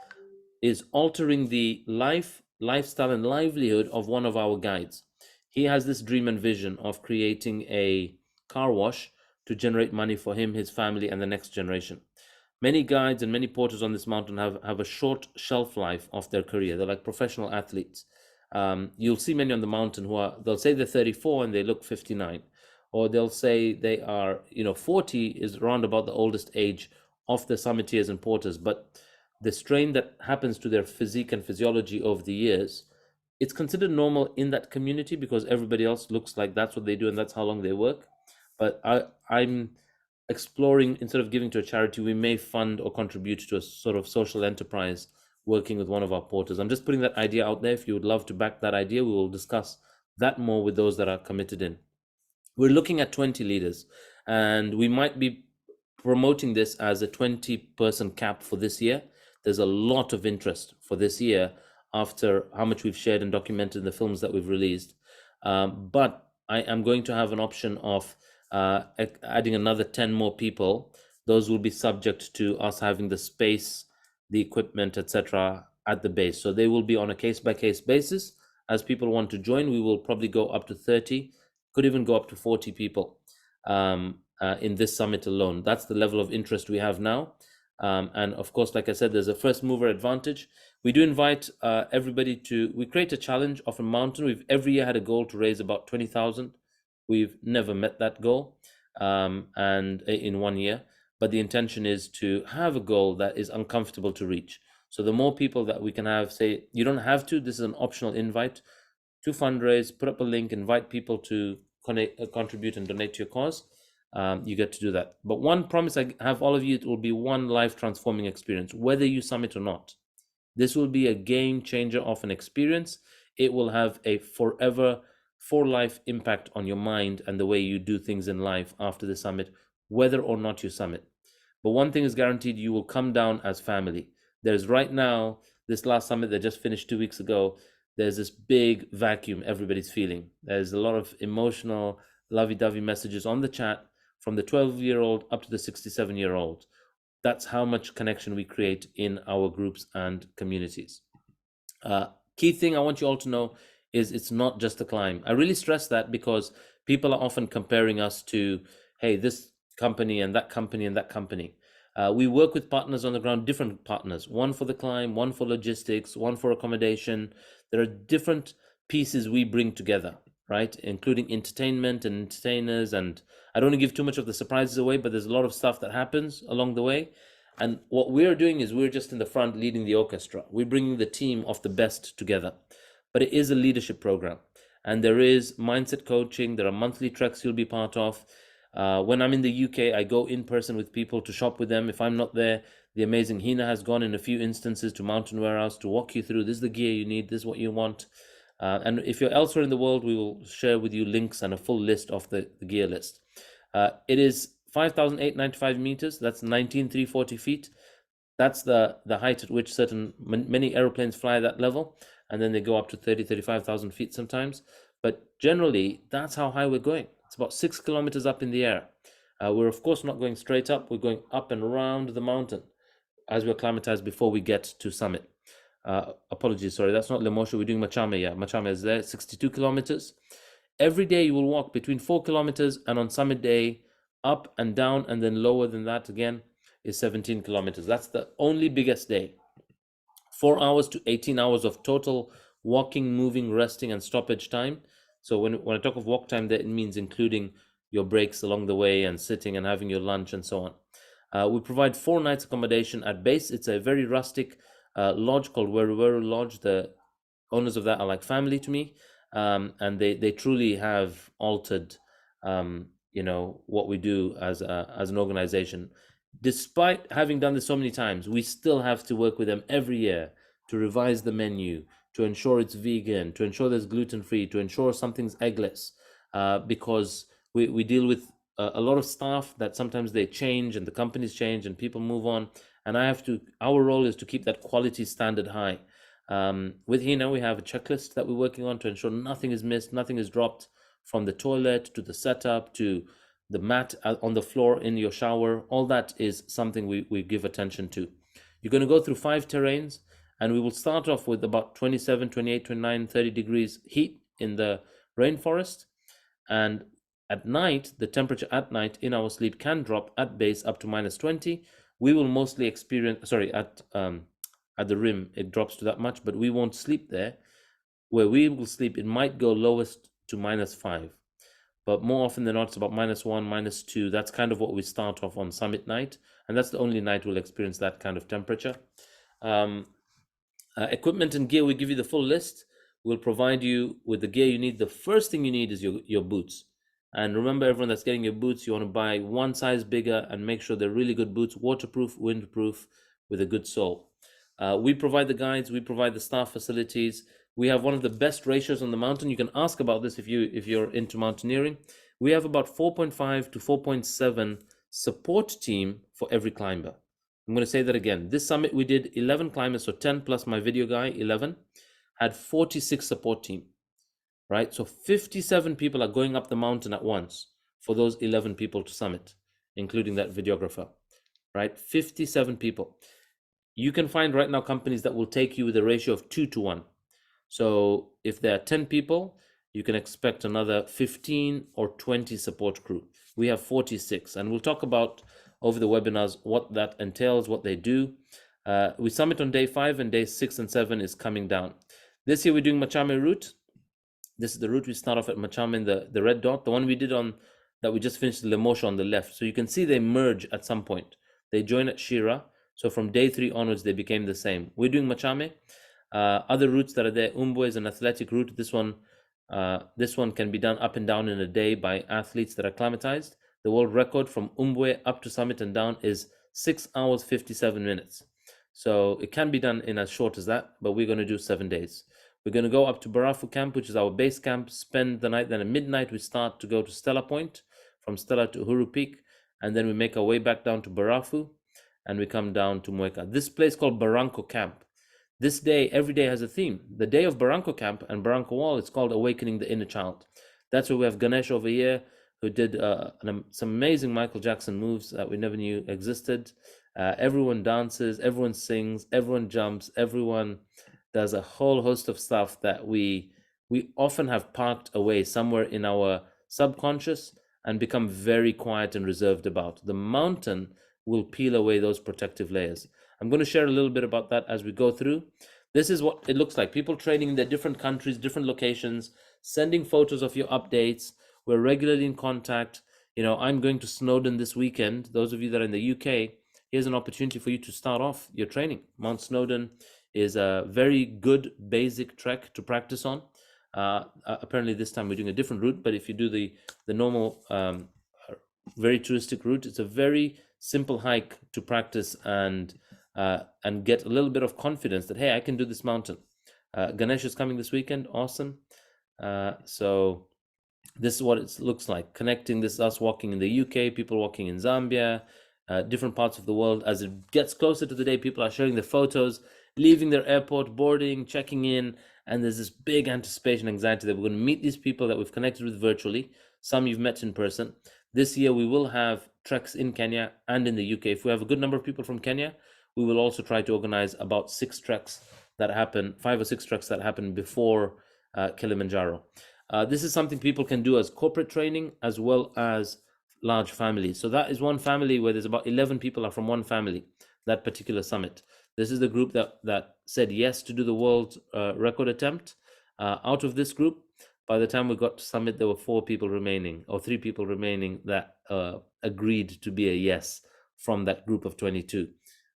Speaker 1: altering the lifestyle and livelihood of one of our guides. He has this dream and vision of creating a car wash to generate money for him, his family, and the next generation. Many guides and many porters on this mountain have a short shelf life of their career. They're like professional athletes. You'll see many on the mountain they'll say they're 34 and they look 59. Or they'll say they are, 40 is around about the oldest age of the summiteers and porters. But the strain that happens to their physique and physiology over the years, it's considered normal in that community because everybody else looks like that's what they do and that's how long they work. But I'm exploring, instead of giving to a charity, we may fund or contribute to a sort of social enterprise working with one of our porters. I'm just putting that idea out there. If you would love to back that idea, we will discuss that more with those that are committed in. We're looking at 20 leaders, and we might be promoting this as a 20-person cap for this year. There's a lot of interest for this year after how much we've shared and documented in the films that we've released. But I am going to have an option of adding another 10 more people. Those will be subject to us having the space, the equipment, etc. at the base. So they will be on a case-by-case basis. As people want to join, we will probably go up to 30, could even go up to 40 people in this summit alone. That's the level of interest we have now. And of course, like I said, there's a first mover advantage. We do invite everybody to, we create a challenge of a mountain. We've every year had a goal to raise about 20,000. We've never met that goal and in 1 year, but the intention is to have a goal that is uncomfortable to reach. So the more people that we can have, say, you don't have to, this is an optional invite to fundraise, put up a link, invite people to contribute and donate to your cause. You get to do that. But one promise I have all of you, it will be one life transforming experience, whether you summit or not. This will be a game changer of an experience. It will have a forever, for life impact on your mind and the way you do things in life after the summit, whether or not you summit. But one thing is guaranteed, you will come down as family. There's right now, this last summit that just finished 2 weeks ago, there's this big vacuum everybody's feeling. There's a lot of emotional, lovey-dovey messages on the chat from the 12-year-old up to the 67-year-old. That's how much connection we create in our groups and communities. Key thing I want you all to know is it's not just a climb. I really stress that because people are often comparing us to, hey, this company and that company and that company. We work with partners on the ground, different partners, one for the climb, one for logistics, one for accommodation. There are different pieces we bring together, right? Including entertainment and entertainers. And I don't want to give too much of the surprises away, but there's a lot of stuff that happens along the way. And what we're doing is we're just in the front leading the orchestra. We're bringing the team of the best together. But it is a leadership program. And there is mindset coaching. There are monthly treks you'll be part of. When I'm in the UK, I go in person with people to shop with them. If I'm not there, the amazing Hina has gone in a few instances to Mountain Warehouse to walk you through, this is the gear you need, this is what you want. And if you're elsewhere in the world, we will share with you links and a full list of the gear list. It is 5,895 meters. That's 19,340 feet. That's the height at which many airplanes fly at that level. And then they go up to 30, 35,000 feet sometimes. But generally, that's how high we're going. It's about 6 kilometers up in the air. We're of course not going straight up. We're going up and around the mountain as we're acclimatized before we get to summit. Apologies, sorry, that's not Lemosha. We're doing Machame. Yeah, Machame is there, 62 kilometers. Every day you will walk between 4 kilometers, and on summit day, up and down, and then lower than that again is 17 kilometers. That's the only biggest day. 4 hours to 18 hours of total walking, moving, resting, and stoppage time. So when I talk of walk time, that means including your breaks along the way and sitting and having your lunch and so on. We provide 4 nights accommodation at base. It's a very rustic lodge called Weru Lodge. The owners of that are like family to me, and they truly have altered, what we do as an organization. Despite having done this so many times, we still have to work with them every year to revise the menu, to ensure it's vegan, to ensure there's gluten-free, to ensure something's eggless, because we deal with a lot of staff that sometimes they change and the companies change and people move on. And our role is to keep that quality standard high. With Hina, we have a checklist that we're working on to ensure nothing is missed, nothing is dropped, from the toilet to the setup to the mat on the floor in your shower. All that is something we give attention to. You're going to go through 5 terrains, and we will start off with about 27, 28, 29, 30 degrees heat in the rainforest. And at night, the temperature at night in our sleep can drop at base up to -20. We will mostly experience, at the rim, it drops to that much, but we won't sleep there. Where we will sleep, it might go lowest to -5. But more often than not, it's about -1, -2. That's kind of what we start off on summit night. And that's the only night we'll experience that kind of temperature. Equipment and gear, we give you the full list. We'll provide you with the gear you need. The first thing you need is your boots. And remember, everyone that's getting your boots, you want to buy one size bigger and make sure they're really good boots, waterproof, windproof, with a good sole. We provide the guides, we provide the staff facilities. We have one of the best ratios on the mountain. You can ask about this if you're into mountaineering. We have about 4.5 to 4.7 support team for every climber. I'm going to say that again. This summit we did 11 climbers, so 10 plus my video guy, 11, had 46 support team, right? So 57 people are going up the mountain at once for those 11 people to summit, including that videographer, right? 57 people. You can find right now companies that will take you with a ratio of 2 to 1. So if there are 10 people, you can expect another 15 or 20 support crew. We have 46, and we'll talk about over the webinars what that entails, what they do. We summit on day 5, and day 6 and 7 is coming down. This year we're doing Machame route. This is the route we start off at Machame in the red dot, the one we did on that we just finished Lemosha on the left. So you can see they merge at some point. They join at Shira. So from day 3 onwards, they became the same. We're doing Machame. Other routes that are there, Umbwe is an athletic route. This one can be done up and down in a day by athletes that are acclimatized. The world record from Umbwe up to summit and down is 6 hours 57 minutes. So it can be done in as short as that, but we're going to do 7 days. We're going to go up to Barafu camp, which is our base camp, spend the night. Then at midnight, we start to go to Stella Point, from Stella to Uhuru Peak, and then we make our way back down to Barafu, and we come down to Mueca. This place called Barranco Camp. This day, every day has a theme. The day of Barranco Camp and Barranco Wall, it's called Awakening the Inner Child. That's where we have Ganesh over here, who did some amazing Michael Jackson moves that we never knew existed. Everyone dances, everyone sings, everyone jumps, everyone does a whole host of stuff that we often have parked away somewhere in our subconscious and become very quiet and reserved about. The mountain will peel away those protective layers. I'm going to share a little bit about that as we go through. This is what it looks like. People training in their different countries, different locations, sending photos of your updates. We're regularly in contact. I'm going to Snowdon this weekend. Those of you that are in the UK, here's an opportunity for you to start off your training. Mount Snowdon is a very good basic trek to practice on. Apparently this time we're doing a different route, but if you do the normal, very touristic route, it's a very simple hike to practice and get a little bit of confidence that, hey, I can do this mountain. Ganesh is coming this weekend. Awesome. So this is what it looks like. Connecting this, us walking in the UK, people walking in Zambia, different parts of the world. As it gets closer to the day, people are sharing their photos, leaving their airport, boarding, checking in, and there's this big anticipation, anxiety that we're going to meet these people that we've connected with virtually. Some you've met in person. This year we will have treks in Kenya and in the UK. If we have a good number of people from Kenya, we will also try to organize about 6 treks that happen, 5 or 6 treks that happen before Kilimanjaro. This is something people can do as corporate training as well as large families. So that is one family where there's about 11 people are from one family, that particular summit. This is the group that said yes to do the world record attempt. Out of this group, by the time we got to summit, there were 4 people remaining, or 3 people remaining that agreed to be a yes from that group of 22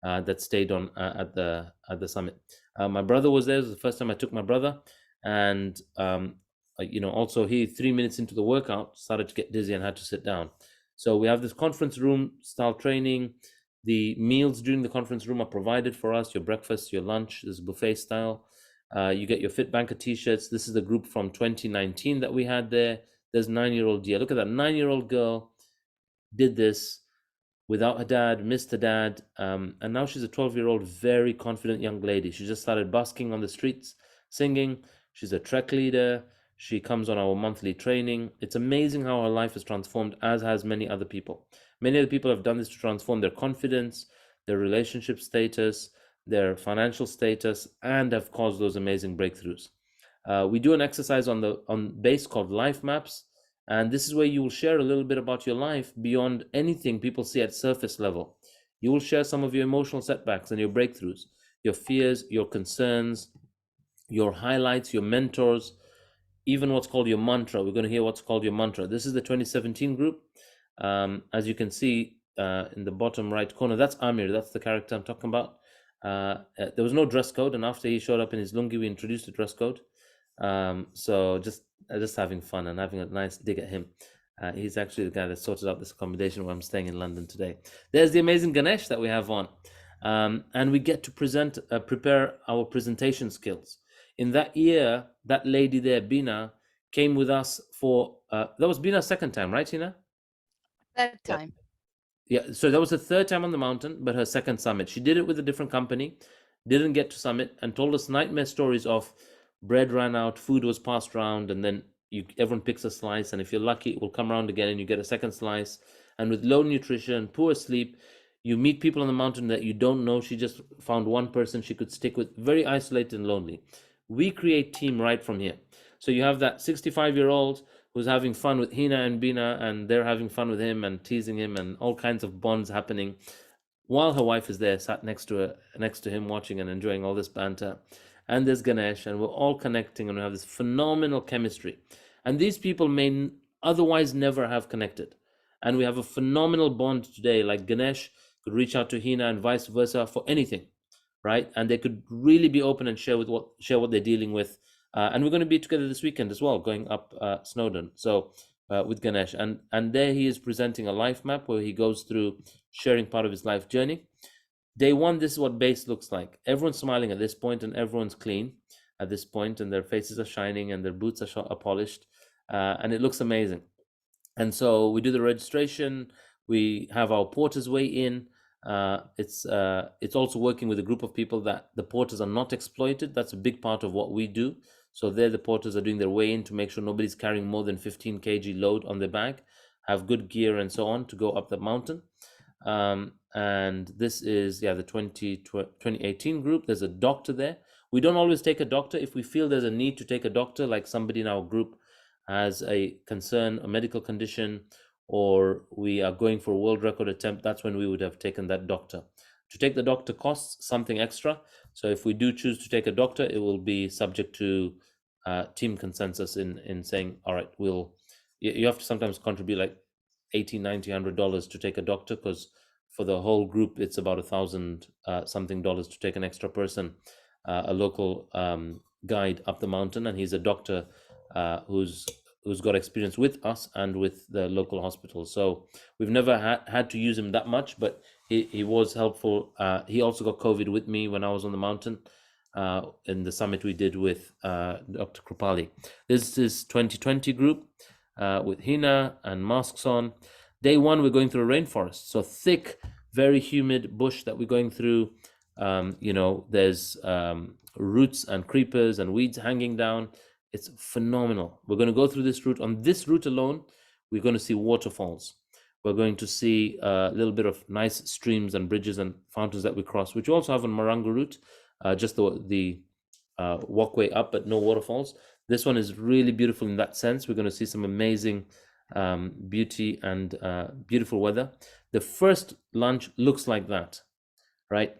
Speaker 1: that stayed on at the summit. My brother was there. It was the first time I took my brother, and also he 3 minutes into the workout started to get dizzy and had to sit down. So we have this conference room style training. The meals during the conference room are provided for us. Your breakfast, your lunch, this is buffet style. You get your FITBANKER t-shirts. This is the group from 2019 that we had there. There's 9-year-old Dia. Look at that 9-year-old girl did this without her dad, missed her dad, and now she's a 12-year-old, very confident young lady. She just started busking on the streets, singing. She's a trek leader. She comes on our monthly training. It's amazing how her life is transformed, as has many other people. Many other people have done this to transform their confidence, their relationship status, their financial status, and have caused those amazing breakthroughs. We do an exercise on base called life maps, and this is where you will share a little bit about your life beyond anything people see at surface level. You will share some of your emotional setbacks and your breakthroughs, your fears, your concerns, your highlights, your mentors, even what's called your mantra. We're going to hear what's called your mantra. This is the 2017 group. As you can see in the bottom right corner, that's Amir. That's the character I'm talking about. There was no dress code, and after he showed up in his lungi, we introduced a dress code. So just having fun and having a nice dig at him. He's actually the guy that sorted out this accommodation where I'm staying in London today. There's the amazing Ganesh that we have on. And we get to prepare our presentation skills. In that year, that lady there, Bina, came with us for, that was Bina's second time, right, Tina?
Speaker 10: Third time.
Speaker 1: Yeah, so that was the third time on the mountain, but her second summit. She did it with a different company, didn't get to summit, and told us nightmare stories of bread ran out, food was passed around, and then everyone picks a slice, and if you're lucky, it will come around again, and you get a second slice. And with low nutrition, poor sleep, you meet people on the mountain that you don't know. She just found one person she could stick with, very isolated and lonely. We create team right from here. So you have that 65-year-old who's having fun with Hina and Bina, and they're having fun with him and teasing him, and all kinds of bonds happening, while her wife is there, sat next to him, watching and enjoying all this banter. And there's Ganesh, and we're all connecting, and we have this phenomenal chemistry. And these people may otherwise never have connected. And we have a phenomenal bond today. Like Ganesh could reach out to Hina and vice versa for anything, right? And they could really be open and share what they're dealing with. And we're going to be together this weekend as well, going up Snowdon. So with Ganesh, and there he is presenting a life map where he goes through sharing part of his life journey. Day one, this is what base looks like. Everyone's smiling at this point, and everyone's clean at this point, and their faces are shining, and their boots are polished, and it looks amazing. And so we do the registration. We have our porters weigh in. It's also working with a group of people that the porters are not exploited. That's a big part of what we do. So there, the porters are doing their weigh in to make sure nobody's carrying more than 15 kg load on their back, have good gear and so on to go up the mountain. And this is the 2018 group. There's a doctor there. We don't always take a doctor. If we feel there's a need to take a doctor, like somebody in our group has a concern, a medical condition, or we are going for a world record attempt, that's when we would have taken that doctor. To take the doctor costs something extra. So if we do choose to take a doctor, it will be subject to team consensus in saying, all right, you have to sometimes contribute like $80, $90, $100 to take a doctor, because for the whole group, it's about $1,000 something dollars to take an extra person, a local guide up the mountain. And he's a doctor who's got experience with us and with the local hospital. So we've never had to use him that much, but he was helpful. He also got COVID with me when I was on the mountain in the summit we did with Dr. Krupali. This is 2020 group with Hina and masks on. Day one, we're going through a rainforest. So thick, very humid bush that we're going through. There's roots and creepers and weeds hanging down. It's phenomenal. We're going to go through this route. On this route alone, we're going to see waterfalls. We're going to see a little bit of nice streams and bridges and fountains that we cross, which we also have on Marangu route, just the walkway up, but no waterfalls. This one is really beautiful in that sense. We're going to see some amazing beauty and beautiful weather. The first lunch looks like that, right?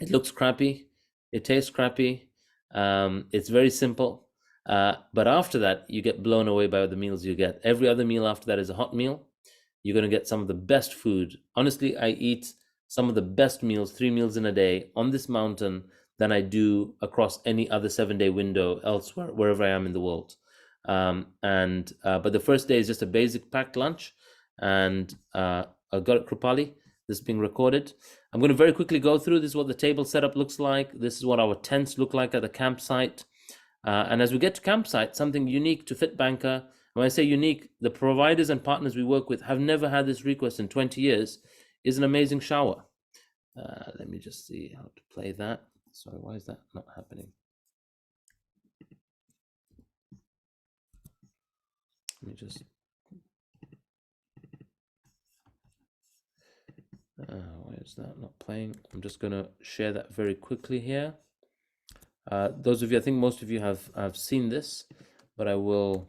Speaker 1: It looks crappy. It tastes crappy. It's very simple. But after that, you get blown away by the meals you get. Every other meal after that is a hot meal. You're going to get some of the best food. Honestly, I eat some of the best meals, 3 meals in a day on this mountain than I do across any other 7-day window elsewhere, wherever I am in the world. But the first day is just a basic packed lunch, and I got it, Krupali. This is being recorded. I'm going to very quickly go through. This is what the table setup looks like. This is what our tents look like at the campsite. And as we get to campsite, something unique to FITBANKER. When I say unique, the providers and partners we work with have never had this request in 20 years, is an amazing shower. Let me just see how to play that. Sorry, why is that not happening? Let me just... why is that not playing? I'm just going to share that very quickly here. Those of you, I think most of you have seen this, but I will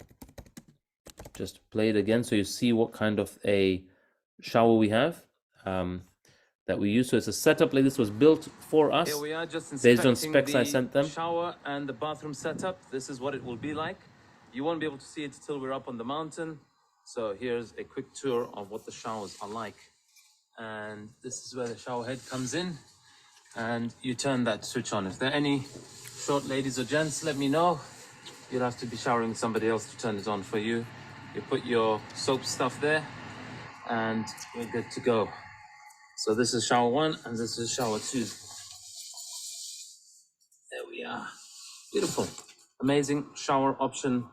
Speaker 1: just play it again so you see what kind of a shower we have that we use. So it's a setup like this was built for us.
Speaker 9: Here we are, just
Speaker 1: based on specs I sent them.
Speaker 9: Shower and the bathroom setup. This is what it will be like. You won't be able to see it till we're up on the mountain. So here's a quick tour of what the showers are like. And this is where the shower head comes in, and you turn that switch on. If there are any short ladies or gents, let me know. You'll have to be showering somebody else to turn it on for you.
Speaker 1: You put your soap stuff there, and we're good to go. So this is shower 1, and this is shower 2. There we are. Beautiful. Amazing shower option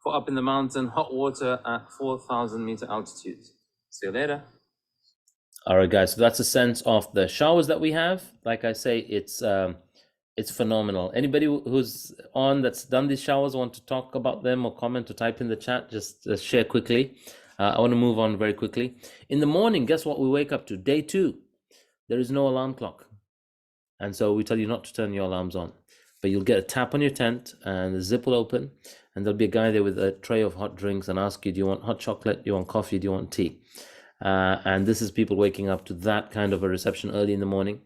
Speaker 1: for up in the mountain, hot water at 4,000 meter altitude. See you later. All right, guys. So that's a sense of the showers that we have. Like I say, it's phenomenal. Anybody who's on that's done these showers want to talk about them or comment or type in the chat, just share quickly. I want to move on very quickly. In the morning, guess what we wake up to? Day 2. There is no alarm clock. And so we tell you not to turn your alarms on. But you'll get a tap on your tent and the zip will open, and there'll be a guy there with a tray of hot drinks and ask you, do you want hot chocolate? Do you want coffee? Do you want tea? And this is people waking up to that kind of a reception early in the morning.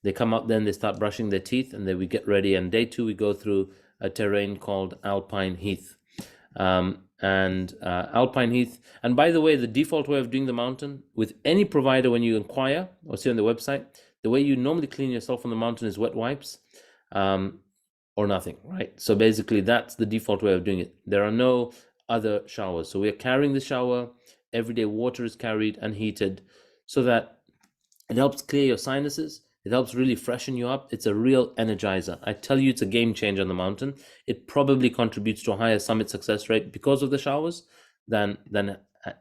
Speaker 1: They come up, then they start brushing their teeth, and then we get ready. And day 2, we go through a terrain called Alpine Heath. Alpine Heath. And by the way, the default way of doing the mountain with any provider when you inquire or see on the website, the way you normally clean yourself on the mountain is wet wipes or nothing, right? So basically that's the default way of doing it. There are no other showers. So we are carrying the shower. Everyday water is carried and heated so that it helps clear your sinuses. It helps really freshen you up. It's a real energizer. I tell you, it's a game changer on the mountain. It probably contributes to a higher summit success rate because of the showers than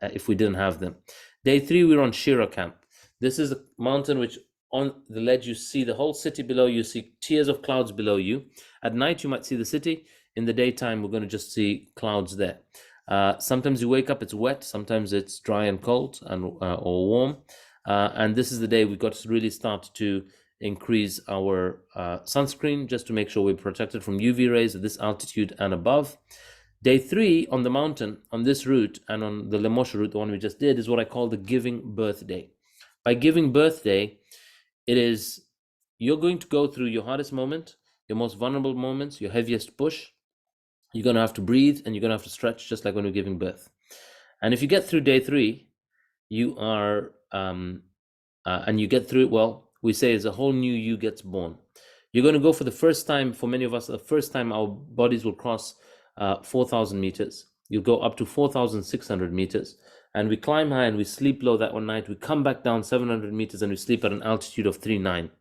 Speaker 1: if we didn't have them. Day 3, we're on Shira Camp. This is a mountain which on the ledge you see the whole city below. You see tiers of clouds below you. At night you might see the city. In the daytime we're going to just see clouds there. Sometimes you wake up, it's wet. Sometimes it's dry and cold and or warm. And this is the day we got to really start to increase our sunscreen just to make sure we're protected from UV rays at this altitude and above. Day 3 on the mountain, on this route and on the Lemosha route, the one we just did, is what I call the giving birthday. By giving birthday, it is you're going to go through your hardest moment, your most vulnerable moments, your heaviest push. You're going to have to breathe and you're going to have to stretch just like when you're giving birth. And if you get through day 3, you are, and you get through it well, we say is a whole new you gets born. You're going to go for the first time, for many of us, the first time our bodies will cross 4,000 meters. You'll go up to 4,600 meters. And we climb high and we sleep low that one night. We come back down 700 meters and we sleep at an altitude of 3,900.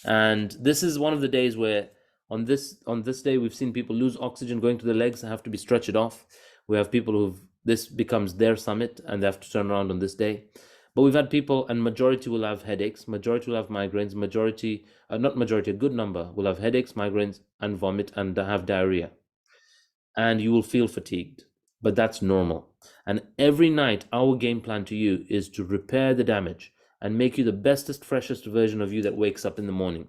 Speaker 1: And this is one of the days where on this day, we've seen people lose oxygen going to their legs and have to be stretched off. We have people this becomes their summit and they have to turn around on this day. But we've had people, and majority will have headaches, majority will have migraines, a good number will have headaches, migraines, and vomit and have diarrhea. And you will feel fatigued, but that's normal. And every night, our game plan to you is to repair the damage and make you the bestest, freshest version of you that wakes up in the morning.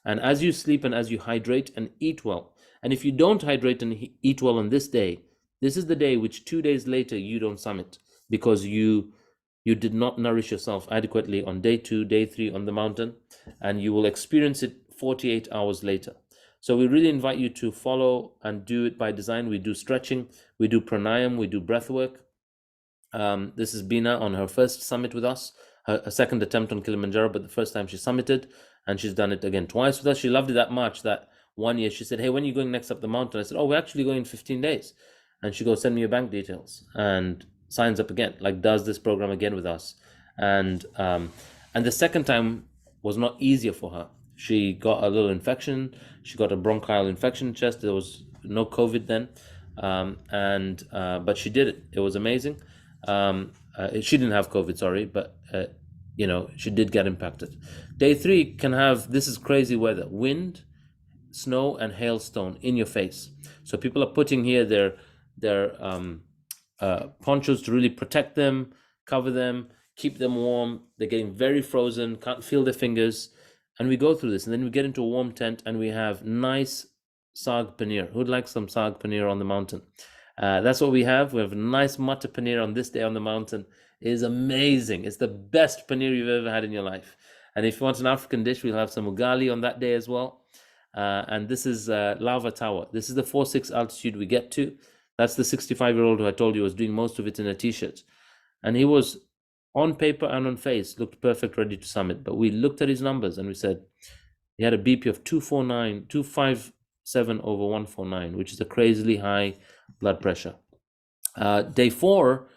Speaker 1: And as you sleep and as you hydrate and eat well, and if you don't hydrate and eat well on this day, this is the day which 2 days later you don't summit because you did not nourish yourself adequately on day 2, day 3 on the mountain, and you will experience it 48 hours later. So we really invite you to follow and do it by design. We do stretching, we do pranayam, we do breath work. This is Bina on her first summit with us, her second attempt on Kilimanjaro, but the first time she summited, and she's done it again twice with us. She loved it that much that one year she said, hey, when are you going next up the mountain? I said, oh, we're actually going in 15 days. And she goes, send me your bank details, and signs up again, like does this program again with us. And the second time was not easier for her. She got a little infection. She got a bronchial infection in chest. There was no COVID then. But she did it. It was amazing. She didn't have COVID, sorry, but she did get impacted. Day 3 can have, this is crazy weather, wind, snow, and hailstone in your face. So people are putting here their ponchos to really protect them, cover them, keep them warm. They're getting very frozen, can't feel their fingers. And we go through this, and then we get into a warm tent, and we have nice saag paneer. Who'd like some saag paneer on the mountain? That's what we have. We have nice matar paneer on this day on the mountain. It is amazing. It's the best paneer you've ever had in your life. And if you want an African dish, we'll have some ugali on that day as well. And this is Lava Tower. This is the 4.6 altitude we get to. That's the 65-year-old who I told you was doing most of it in a t-shirt. And he was, on paper and on face, looked perfect, ready to summit. But we looked at his numbers and we said, he had a BP of 257 over 149, which is a crazily high blood pressure. Day 4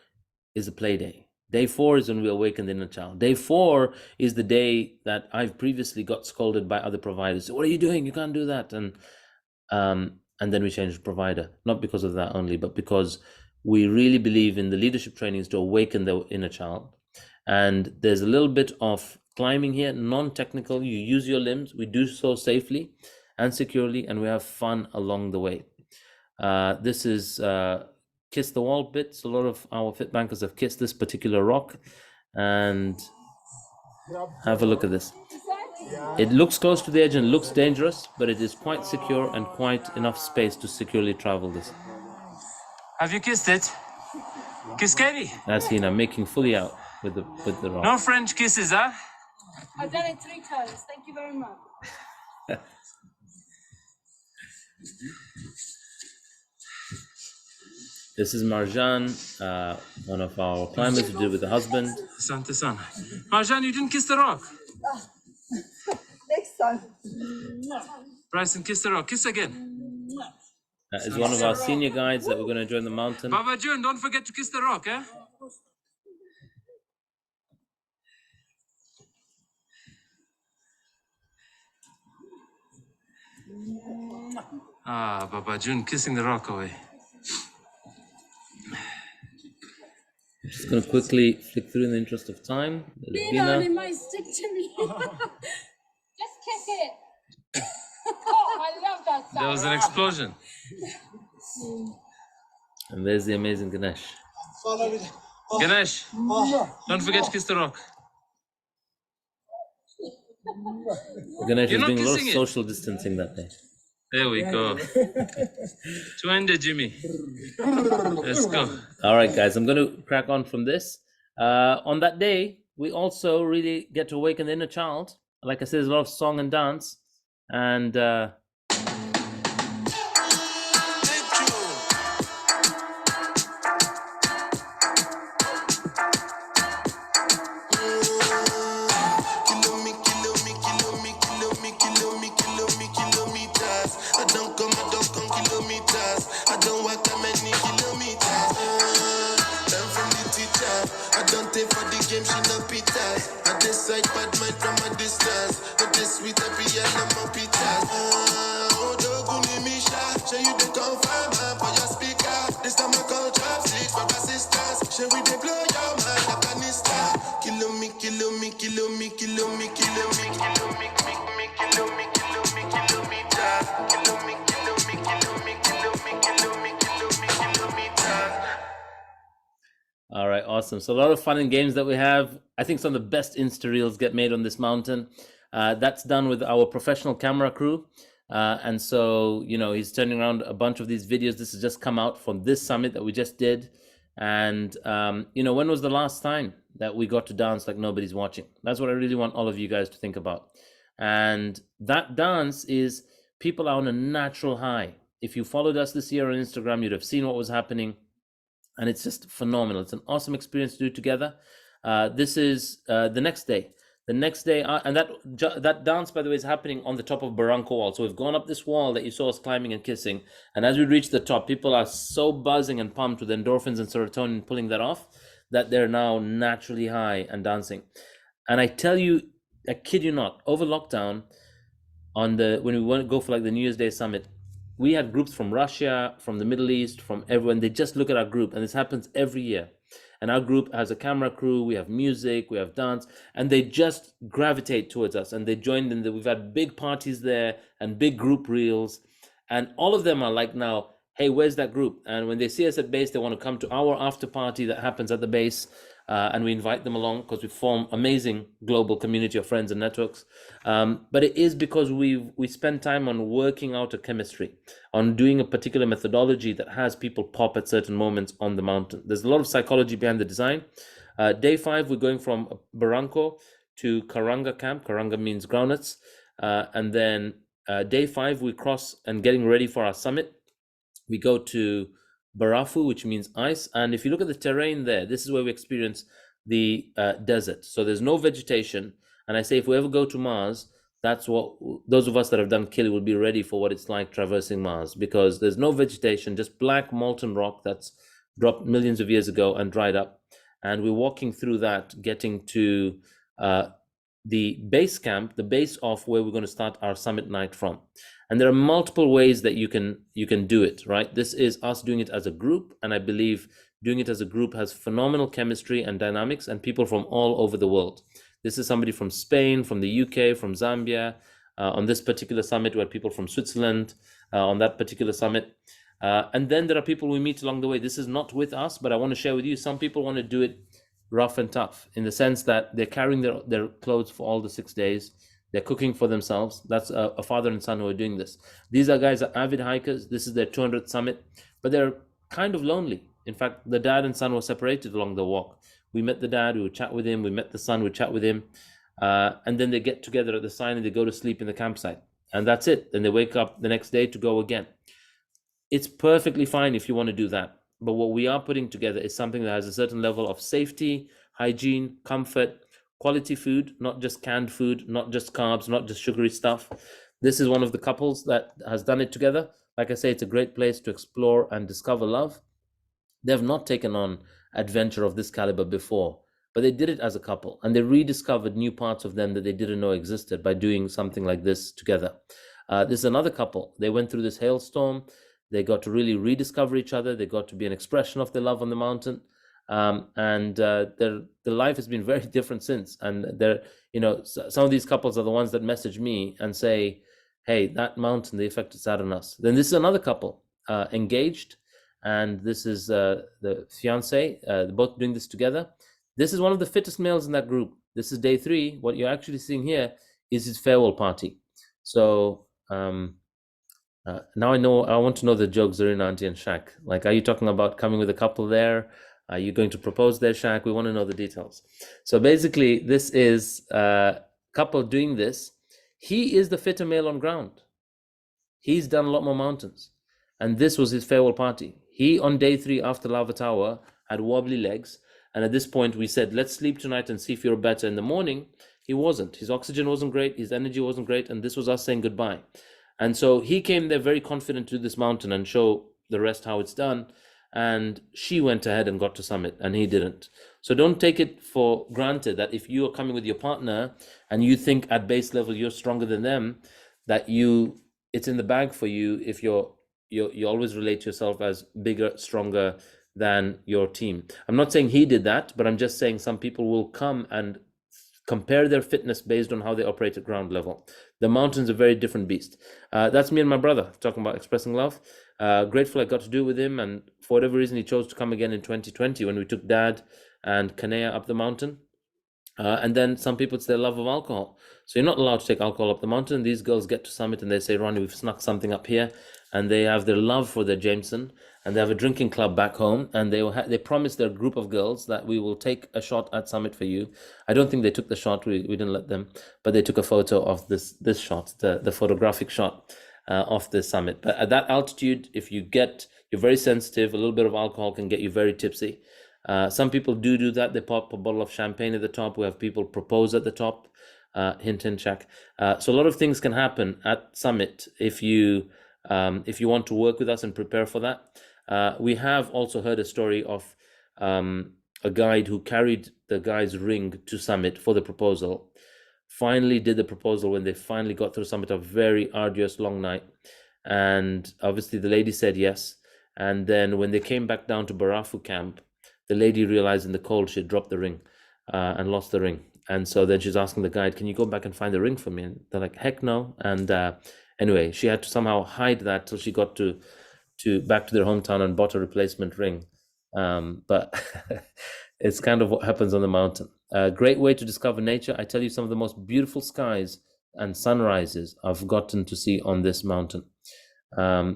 Speaker 1: is a play day. Day 4 is when we awaken the inner child. Day 4 is the day that I've previously got scolded by other providers. So, what are you doing? You can't do that. And then we changed the provider, not because of that only, but because we really believe in the leadership trainings to awaken the inner child. And there's a little bit of climbing here, non-technical. You use your limbs. We do so safely and securely, and we have fun along the way. This is kiss the wall bits. A lot of our fit bankers have kissed this particular rock, and have a look at this. It looks close to the edge and looks dangerous, but it is quite secure and quite enough space to securely travel this.
Speaker 9: Have you kissed it? Kiss Katie.
Speaker 1: That's Hina making fully out with the rock.
Speaker 9: No French kisses, huh?
Speaker 6: I've done it 3 times. Thank you very much.
Speaker 1: This is Marjan, one of our climbers who did with the husband.
Speaker 9: Sante San. Marjan, you didn't kiss the rock.
Speaker 3: Next time.
Speaker 9: Bryson, kiss the rock. Kiss again.
Speaker 1: That is one of our senior guides that we're going to join the mountain.
Speaker 9: Baba Jun, don't forget to kiss the rock, eh? Ah, Baba Jun kissing the rock away.
Speaker 1: Just going to quickly flick through in the interest of time.
Speaker 6: It might stick to me. Just kiss it. Oh, I love that sound.
Speaker 9: There was an explosion.
Speaker 1: And there's the amazing Ganesh.
Speaker 9: Ganesh, don't forget to kiss the rock.
Speaker 1: Ganesh is doing a lot of
Speaker 9: kissing it.
Speaker 1: social distancing that day.
Speaker 9: There we go. To end it, Jimmy. Let's go.
Speaker 1: All right, guys, I'm going to crack on from this. On that day, we also really get to awaken the inner child. Like I said, there's a lot of song and dance. And all right, awesome. So a lot of fun and games that we have. I think some of the best Insta reels get made on this mountain. That's done with our professional camera crew. And so, you know, he's turning around a bunch of these videos. This has just come out from this summit that we just did. And, you know, when was the last time that we got to dance like nobody's watching? That's what I really want all of you guys to think about. And that dance is people are on a natural high. If you followed us this year on Instagram, you'd have seen what was happening. And it's just phenomenal. It's an awesome experience to do together. This is the next day. The next day, and that dance, by the way, is happening on the top of Barranco Wall. So we've gone up this wall that you saw us climbing and kissing. And as we reach the top, people are so buzzing and pumped with endorphins and serotonin pulling that off that they're now naturally high and dancing. And I tell you, I kid you not, over lockdown, when we want to go for like the New Year's Day summit, we had groups from Russia, from the Middle East, from everyone. They just look at our group, and this happens every year. And our group has a camera crew, we have music, we have dance, and they just gravitate towards us. And they joined in. We've had big parties there and big group reels. And all of them are like now, hey, where's that group? And when they see us at base, they want to come to our after party that happens at the base. And we invite them along because we form amazing global community of friends and networks. But it is because we spend time on working out a chemistry, on doing a particular methodology that has people pop at certain moments on the mountain. There's a lot of psychology behind the design. Day 5, we're going from Barranco to Karanga camp. Karanga means groundnuts. And then day 5, we cross and getting ready for our summit. We go to Barafu, which means ice. And if you look at the terrain there, this is where we experience the desert. So there's no vegetation. And I say, if we ever go to Mars, that's what those of us that have done Kili will be ready for what it's like traversing Mars, because there's no vegetation, just black molten rock that's dropped millions of years ago and dried up. And we're walking through that, getting to the base camp, the base of where we're going to start our summit night from. And there are multiple ways that you can do it, right? This is us doing it as a group, and I believe doing it as a group has phenomenal chemistry and dynamics, and people from all over the world. This is somebody from Spain, from the UK, from Zambia. On this particular summit, we had people from Switzerland on that particular summit. And then there are people we meet along the way. This is not with us, but I want to share with you, some people want to do it rough and tough, in the sense that they're carrying their clothes for all the 6 days. They're cooking for themselves. That's a father and son who are doing this. These are guys are avid hikers. This is their 200th summit, but they're kind of lonely. In fact, the dad and son were separated along the walk. We met the dad, we would chat with him. We met the son, we chat with him. And then they get together at the sign and they go to sleep in the campsite. And that's it. Then they wake up the next day to go again. It's perfectly fine if you want to do that. But what we are putting together is something that has a certain level of safety, hygiene, comfort, quality food, not just canned food, not just carbs, not just sugary stuff. This is one of the couples that has done it together. Like I say, it's a great place to explore and discover love. They have not taken on adventure of this caliber before, but they did it as a couple, and they rediscovered new parts of them that they didn't know existed by doing something like this together. This is another couple. They went through this hailstorm. They got to really rediscover each other. They got to be an expression of their love on the mountain. And their life has been very different since. And they're, some of these couples are the ones that message me and say, hey, that mountain, the effect it's had on us. Then this is another couple, engaged, and this is the fiance, both doing this together. This is one of the fittest males in that group. This is day 3. What you're actually seeing here is his farewell party. So now I want to know the jokes, Zarina, Auntie, and Shaq. Like, are you talking about coming with a couple there? Are you going to propose there, Shaq? We want to know the details. So basically, this is a couple doing this. He is the fitter male on ground. He's done a lot more mountains. And this was his farewell party. He, on day 3 after Lava Tower, had wobbly legs. And at this point, we said, let's sleep tonight and see if you're better. In the morning, he wasn't. His oxygen wasn't great. His energy wasn't great. And this was us saying goodbye. And so he came there very confident to this mountain and show the rest how it's done. And she went ahead and got to summit, and he didn't. So don't take it for granted that if you are coming with your partner and you think at base level you're stronger than them, that it's in the bag for you if you always relate yourself as bigger, stronger than your team. I'm not saying he did that, but I'm just saying some people will come and compare their fitness based on how they operate at ground level. The mountain's a very different beast. That's me and my brother talking about expressing love. Grateful I got to do it with him, and for whatever reason he chose to come again in 2020 when we took Dad and Kanea up the mountain. And then some people, it's their love of alcohol. So you're not allowed to take alcohol up the mountain. These girls get to summit and they say, Ronnie, we've snuck something up here. And they have their love for their Jameson, and they have a drinking club back home, and they promise their group of girls that we will take a shot at summit for you. I don't think they took the shot, we didn't let them, but they took a photo of this shot, the photographic shot of the summit. But at that altitude, if you're very sensitive, a little bit of alcohol can get you very tipsy. Some people do that. They pop a bottle of champagne at the top. We have people propose at the top. Hint, hint, Jack. So a lot of things can happen at summit if you want to work with us and prepare for that. We have also heard a story of a guide who carried the guy's ring to summit for the proposal. Finally did the proposal when they finally got through summit, a very arduous long night. And obviously the lady said yes. And then when they came back down to Barafu camp, the lady realized in the cold she had dropped the ring and lost the ring. And so then she's asking the guide, can you go back and find the ring for me? And they're like, heck no. And anyway, she had to somehow hide that till she got to back to their hometown and bought a replacement ring. But it's kind of what happens on the mountain. A great way to discover nature. I tell you, some of the most beautiful skies and sunrises I've gotten to see on this mountain.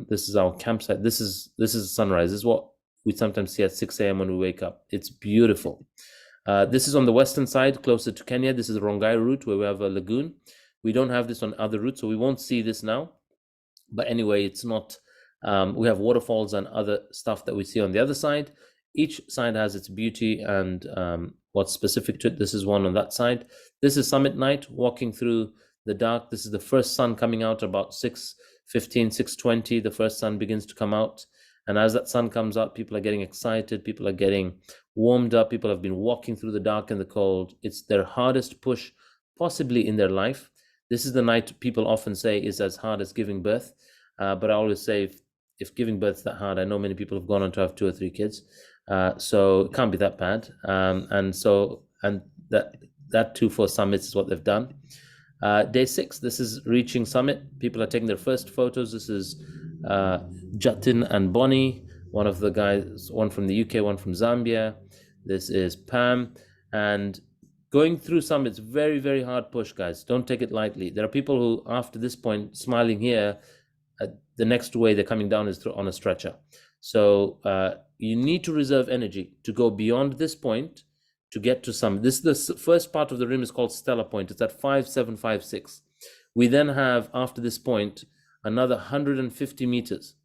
Speaker 1: This is our campsite. This is sunrise. This is what we sometimes see at 6 a.m. when we wake up. It's beautiful. This is on the western side, closer to Kenya. This is the Rongai route where we have a lagoon. We don't have this on other routes, so we won't see this now. But anyway, it's not, we have waterfalls and other stuff that we see on the other side. Each side has its beauty and what's specific to it. This is one on that side. This is summit night, walking through the dark. This is the first sun coming out about 6:15, 6:20. The first sun begins to come out. And as that sun comes up, people are getting excited, people are getting warmed up, people have been walking through the dark and the cold. It's their hardest push possibly in their life. This is the night people often say is as hard as giving birth. But I always say, if giving birth's that hard, I know many people have gone on to have 2 or 3 kids. So it can't be that bad. And that too for summits is what they've done. Day 6, this is reaching summit. People are taking their first photos. This is Jatin and Bonnie, one of the guys, one from the UK, one from Zambia. This is Pam. And going through summits, very, very hard push, guys. Don't take it lightly. There are people who, after this point, smiling here, the next way they're coming down is on a stretcher. So you need to reserve energy to go beyond this point to get to summit. This is the first part of the rim is called Stella Point. It's at 5756. We then have, after this point, another 150 meters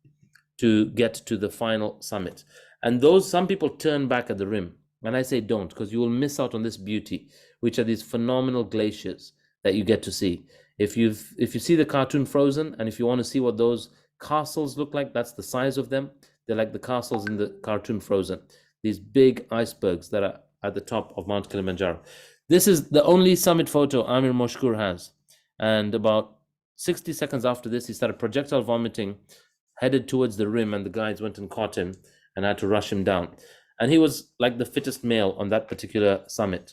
Speaker 1: to get to the final summit. And some people turn back at the rim. And I say don't, because you will miss out on this beauty, which are these phenomenal glaciers that you get to see. If you see the cartoon Frozen, and if you want to see what those castles look like, that's the size of them. They're like the castles in the cartoon Frozen. These big icebergs that are at the top of Mount Kilimanjaro. This is the only summit photo Amir Moshkur has. And about 60 seconds after this, he started projectile vomiting, headed towards the rim, and the guides went and caught him and had to rush him down. And he was like the fittest male on that particular summit.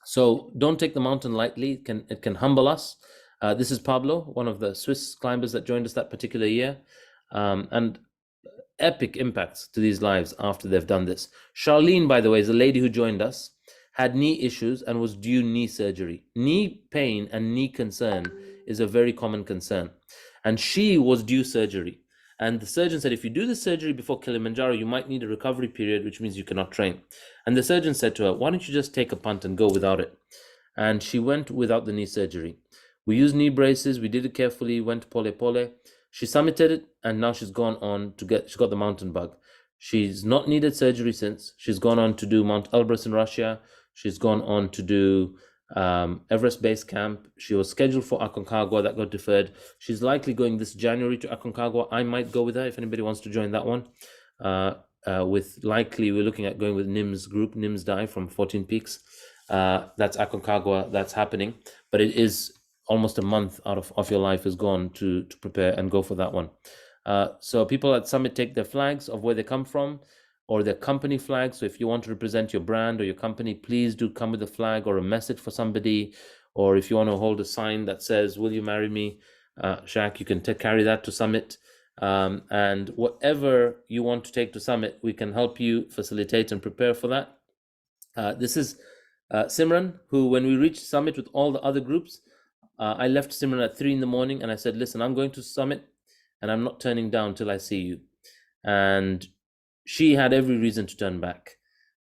Speaker 1: So don't take the mountain lightly. It can humble us. This is Pablo, one of the Swiss climbers that joined us that particular year. And epic impacts to these lives after they've done this. Charlene, by the way, is a lady who joined us, had knee issues and was due knee surgery. Knee pain and knee concern is a very common concern. And she was due surgery. And the surgeon said, if you do the surgery before Kilimanjaro, you might need a recovery period, which means you cannot train. And the surgeon said to her, why don't you just take a punt and go without it? And she went without the knee surgery. We used knee braces. We did it carefully, went pole pole. She summited it, and now she's gone on to she got the mountain bug. She's not needed surgery since. She's gone on to do Mount Elbrus in Russia. She's gone on to do Everest Base Camp. She was scheduled for Aconcagua, that got deferred. She's likely going this January to Aconcagua. I might go with her if anybody wants to join that one. We're looking at going with Nim's group, Nim's Dive from 14 Peaks. That's Aconcagua, that's happening. But it is almost a month out of your life is gone to prepare and go for that one. So people at Summit take their flags of where they come from or their company flag. So if you want to represent your brand or your company, please do come with a flag or a message for somebody. Or if you want to hold a sign that says, will you marry me, Shaq, you can carry that to Summit. And whatever you want to take to Summit, we can help you facilitate and prepare for that. This is Simran, who when we reached Summit with all the other groups, I left Simran at 3 in the morning and I said, listen, I'm going to Summit and I'm not turning down till I see you. And she had every reason to turn back,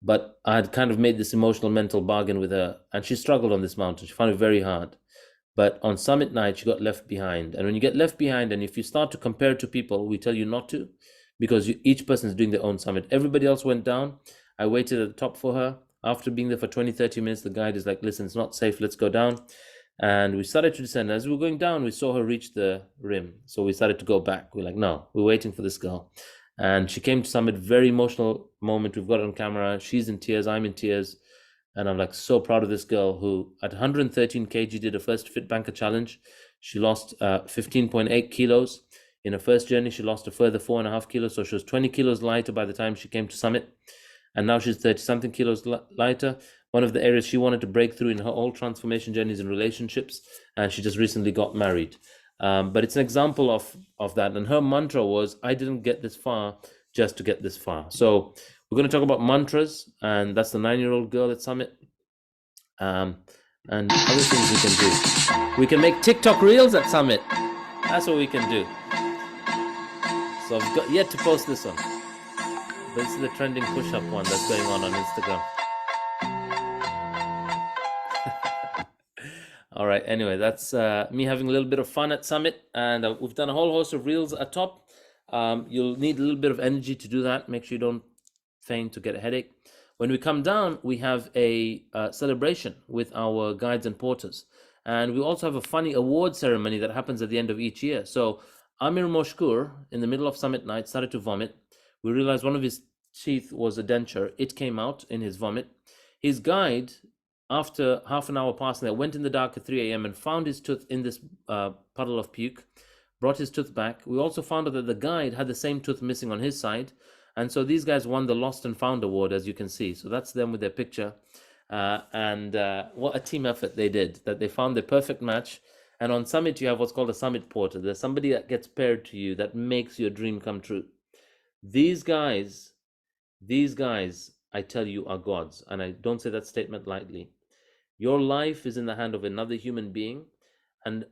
Speaker 1: but I had kind of made this emotional mental bargain with her, and she struggled on this mountain. She found it very hard. But on summit night, she got left behind. And when you get left behind, and if you start to compare to people, we tell you not to, because each person is doing their own summit. Everybody else went down. I waited at the top for her. After being there for 20, 30 minutes, the guide is like, listen, it's not safe, let's go down. And we started to descend. As we were going down, we saw her reach the rim. So we started to go back. We're like, no, we're waiting for this girl. And she came to summit, very emotional moment. We've got it on camera. She's in tears, I'm in tears. And I'm like so proud of this girl who at 113 kg did her first FITBANKER challenge. She lost 15.8 kilos. In her first journey, she lost a further 4.5 kilos. So she was 20 kilos lighter by the time she came to summit. And now she's 30 something kilos lighter. One of the areas she wanted to break through in her whole transformation journeys in relationships. And she just recently got married. But it's an example of that. And her mantra was, I didn't get this far just to get this far. So we're going to talk about mantras, and that's the 9-year-old girl at Summit. And other things we can do. We can make TikTok reels at Summit. That's what we can do. So I've got yet to post this one. This is the trending push-up one that's going on Instagram. All right, anyway, that's me having a little bit of fun at Summit, and we've done a whole host of reels at top. You'll need a little bit of energy to do that. Make sure you don't faint to get a headache. When we come down, we have a celebration with our guides and porters. And we also have a funny award ceremony that happens at the end of each year. So Amir Moshkur, in the middle of Summit night, started to vomit. We realized one of his teeth was a denture. It came out in his vomit. His guide, after half an hour passing there, went in the dark at 3 a.m. and found his tooth in this puddle of puke, brought his tooth back. We also found out that the guide had the same tooth missing on his side. And so these guys won the Lost and Found award, as you can see. So that's them with their picture. And what a team effort they did, that they found the perfect match. And on Summit, you have what's called a Summit Porter. There's somebody that gets paired to you that makes your dream come true. These guys, I tell you, are gods. And I don't say that statement lightly. Your life is in the hand of another human being. And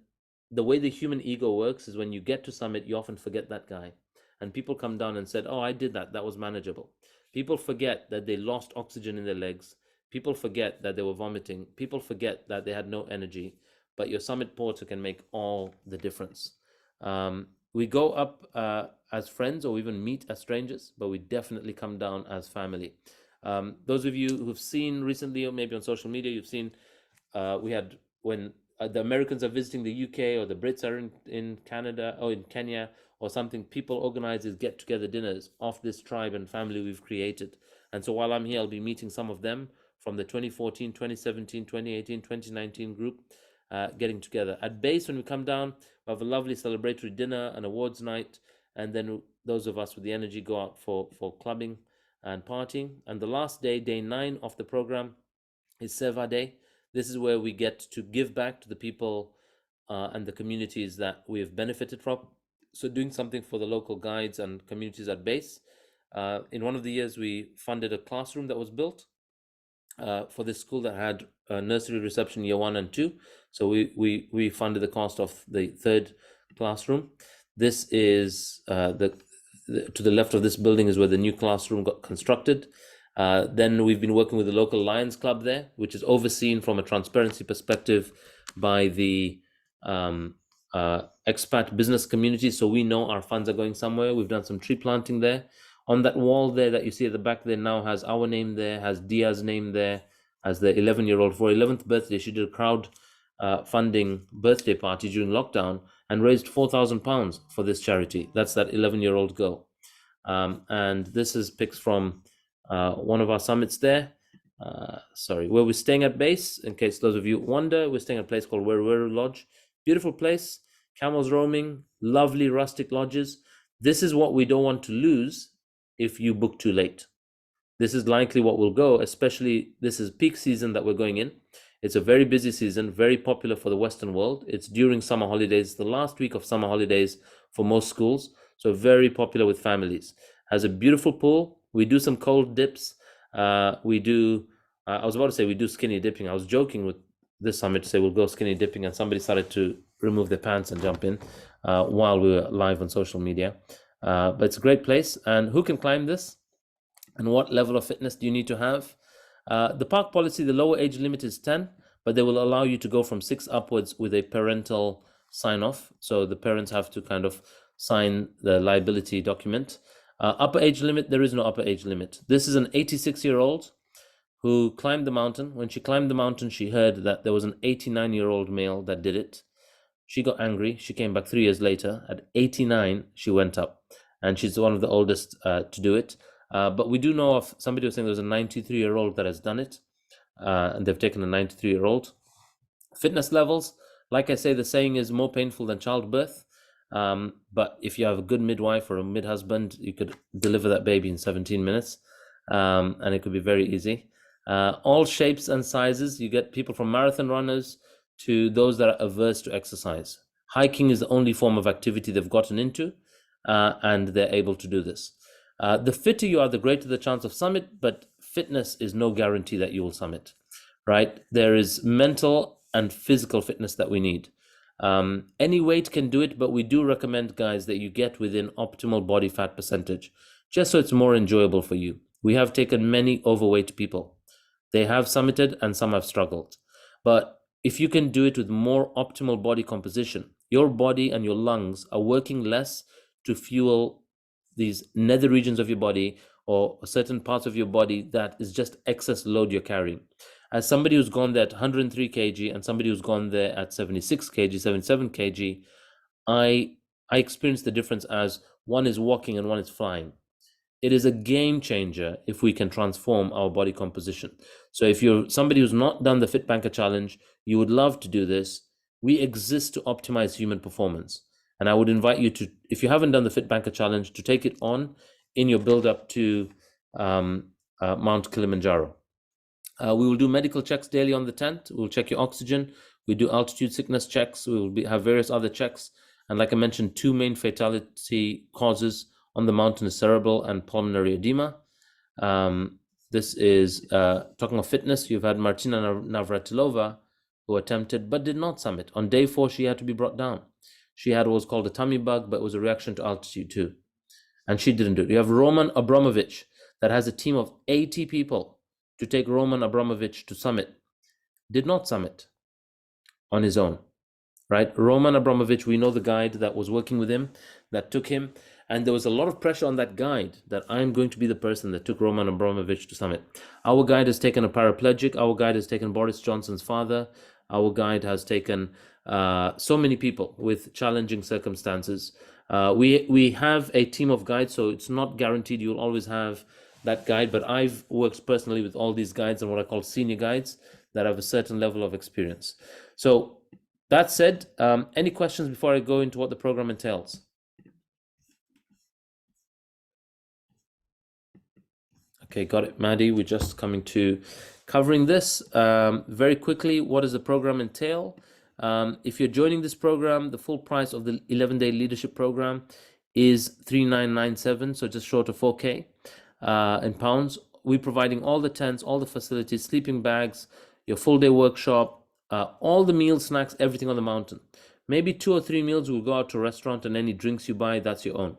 Speaker 1: the way the human ego works is when you get to Summit, you often forget that guy. And people come down and said, oh, I did that. That was manageable. People forget that they lost oxygen in their legs. People forget that they were vomiting. People forget that they had no energy. But your Summit Porter can make all the difference. We go up as friends or even meet as strangers, but we definitely come down as family. Those of you who've seen recently, or maybe on social media, you've seen we had when the Americans are visiting the UK or the Brits are in Canada or in Kenya or something, people organize these get-together dinners of this tribe and family we've created. And so while I'm here, I'll be meeting some of them from the 2014, 2017, 2018, 2019 group getting together. At base, when we come down, we have a lovely celebratory dinner, an awards night, and then those of us with the energy go out for clubbing and partying. And the last day, day 9 of the program, is Seva Day. This is where we get to give back to the people and the communities that we have benefited from. So doing something for the local guides and communities at base. In one of the years, we funded a classroom that was built for this school that had nursery reception year 1 and 2. So we funded the cost of the 3rd classroom. This is to the left of this building is where the new classroom got constructed. Then we've been working with the local Lions Club there, which is overseen from a transparency perspective by the expat business community. So we know our funds are going somewhere. We've done some tree planting there. On that wall there that you see at the back there now has our name there, has Dia's name there, as the 11-year-old. For her 11th birthday, she did a crowd funding birthday party during lockdown and raised £4,000 for this charity. That's that 11-year-old girl. And this is pics from one of our summits there. Where we're staying at base. In case those of you wonder, we're staying at a place called Weru Lodge. Beautiful place, camels roaming, lovely rustic lodges. This is what we don't want to lose if you book too late. This is likely what will go, especially this is peak season that we're going in. It's a very busy season, very popular for the Western world. It's during summer holidays, the last week of summer holidays for most schools. So very popular with families. Has a beautiful pool. We do some cold dips. I was about to say we do skinny dipping. I was joking with this summit to say we'll go skinny dipping, and somebody started to remove their pants and jump in while we were live on social media. But it's a great place. And who can climb this? And what level of fitness do you need to have? The park policy, the lower age limit is 10, but they will allow you to go from 6 upwards with a parental sign-off. So the parents have to kind of sign the liability document. Upper age limit, there is no upper age limit. This is an 86-year-old who climbed the mountain. When she climbed the mountain, she heard that there was an 89-year-old male that did it. She got angry. She came back 3 years later. At 89, she went up, and she's one of the oldest to do it. But we do know of somebody was saying there's a 93-year-old that has done it, and they've taken a 93-year-old. Fitness levels, like I say, the saying is more painful than childbirth. But if you have a good midwife or a mid-husband, you could deliver that baby in 17 minutes, and it could be very easy. All shapes and sizes. You get people from marathon runners to those that are averse to exercise. Hiking is the only form of activity they've gotten into, and they're able to do this. The fitter you are, the greater the chance of summit, but fitness is no guarantee that you will summit, right? There is mental and physical fitness that we need. Any weight can do it, but we do recommend, guys, that you get within optimal body fat percentage, just so it's more enjoyable for you. We have taken many overweight people. They have summited and some have struggled. But if you can do it with more optimal body composition, your body and your lungs are working less to fuel these nether regions of your body or certain parts of your body that is just excess load you're carrying. As somebody who's gone there at 103 kg and somebody who's gone there at 76 kg, 77 kg, I experience the difference as one is walking and one is flying. it is a game changer if we can transform our body composition. So if you're somebody who's not done the FitBanker Challenge, you would love to do this. We exist to optimize human performance. And I would invite you to, if you haven't done the FitBanker Challenge, to take it on in your build up to Mount Kilimanjaro. We will do medical checks daily on the tent. We'll check your oxygen. We do altitude sickness checks. We will have various other checks. And like I mentioned, 2 main fatality causes on the mountain is cerebral and pulmonary edema. This is talking of fitness. You've had Martina Navratilova, who attempted but did not summit. On day 4, she had to be brought down. She had what was called a tummy bug, but it was a reaction to altitude too. And she didn't do it. You have Roman Abramovich that has a team of 80 people to take Roman Abramovich to summit. Did not summit on his own, right? Roman Abramovich, we know the guide that was working with him, that took him. And there was a lot of pressure on that guide that I'm going to be the person that took Roman Abramovich to summit. Our guide has taken a paraplegic. Our guide has taken Boris Johnson's father. Our guide has taken so many people with challenging circumstances. We have a team of guides, so it's not guaranteed you'll always have that guide, but I've worked personally with all these guides and what I call senior guides that have a certain level of experience. So that said, any questions before I go into what the program entails? Okay, got it, Maddie. We're just coming to covering this very quickly. What does the program entail? If you're joining this program, the full price of the 11-day leadership program is $3,997, so just short of 4K in pounds. We're providing all the tents, all the facilities, sleeping bags, your full day workshop, all the meals, snacks, everything on the mountain. Maybe 2 or 3 meals will go out to a restaurant, and any drinks you buy, that's your own.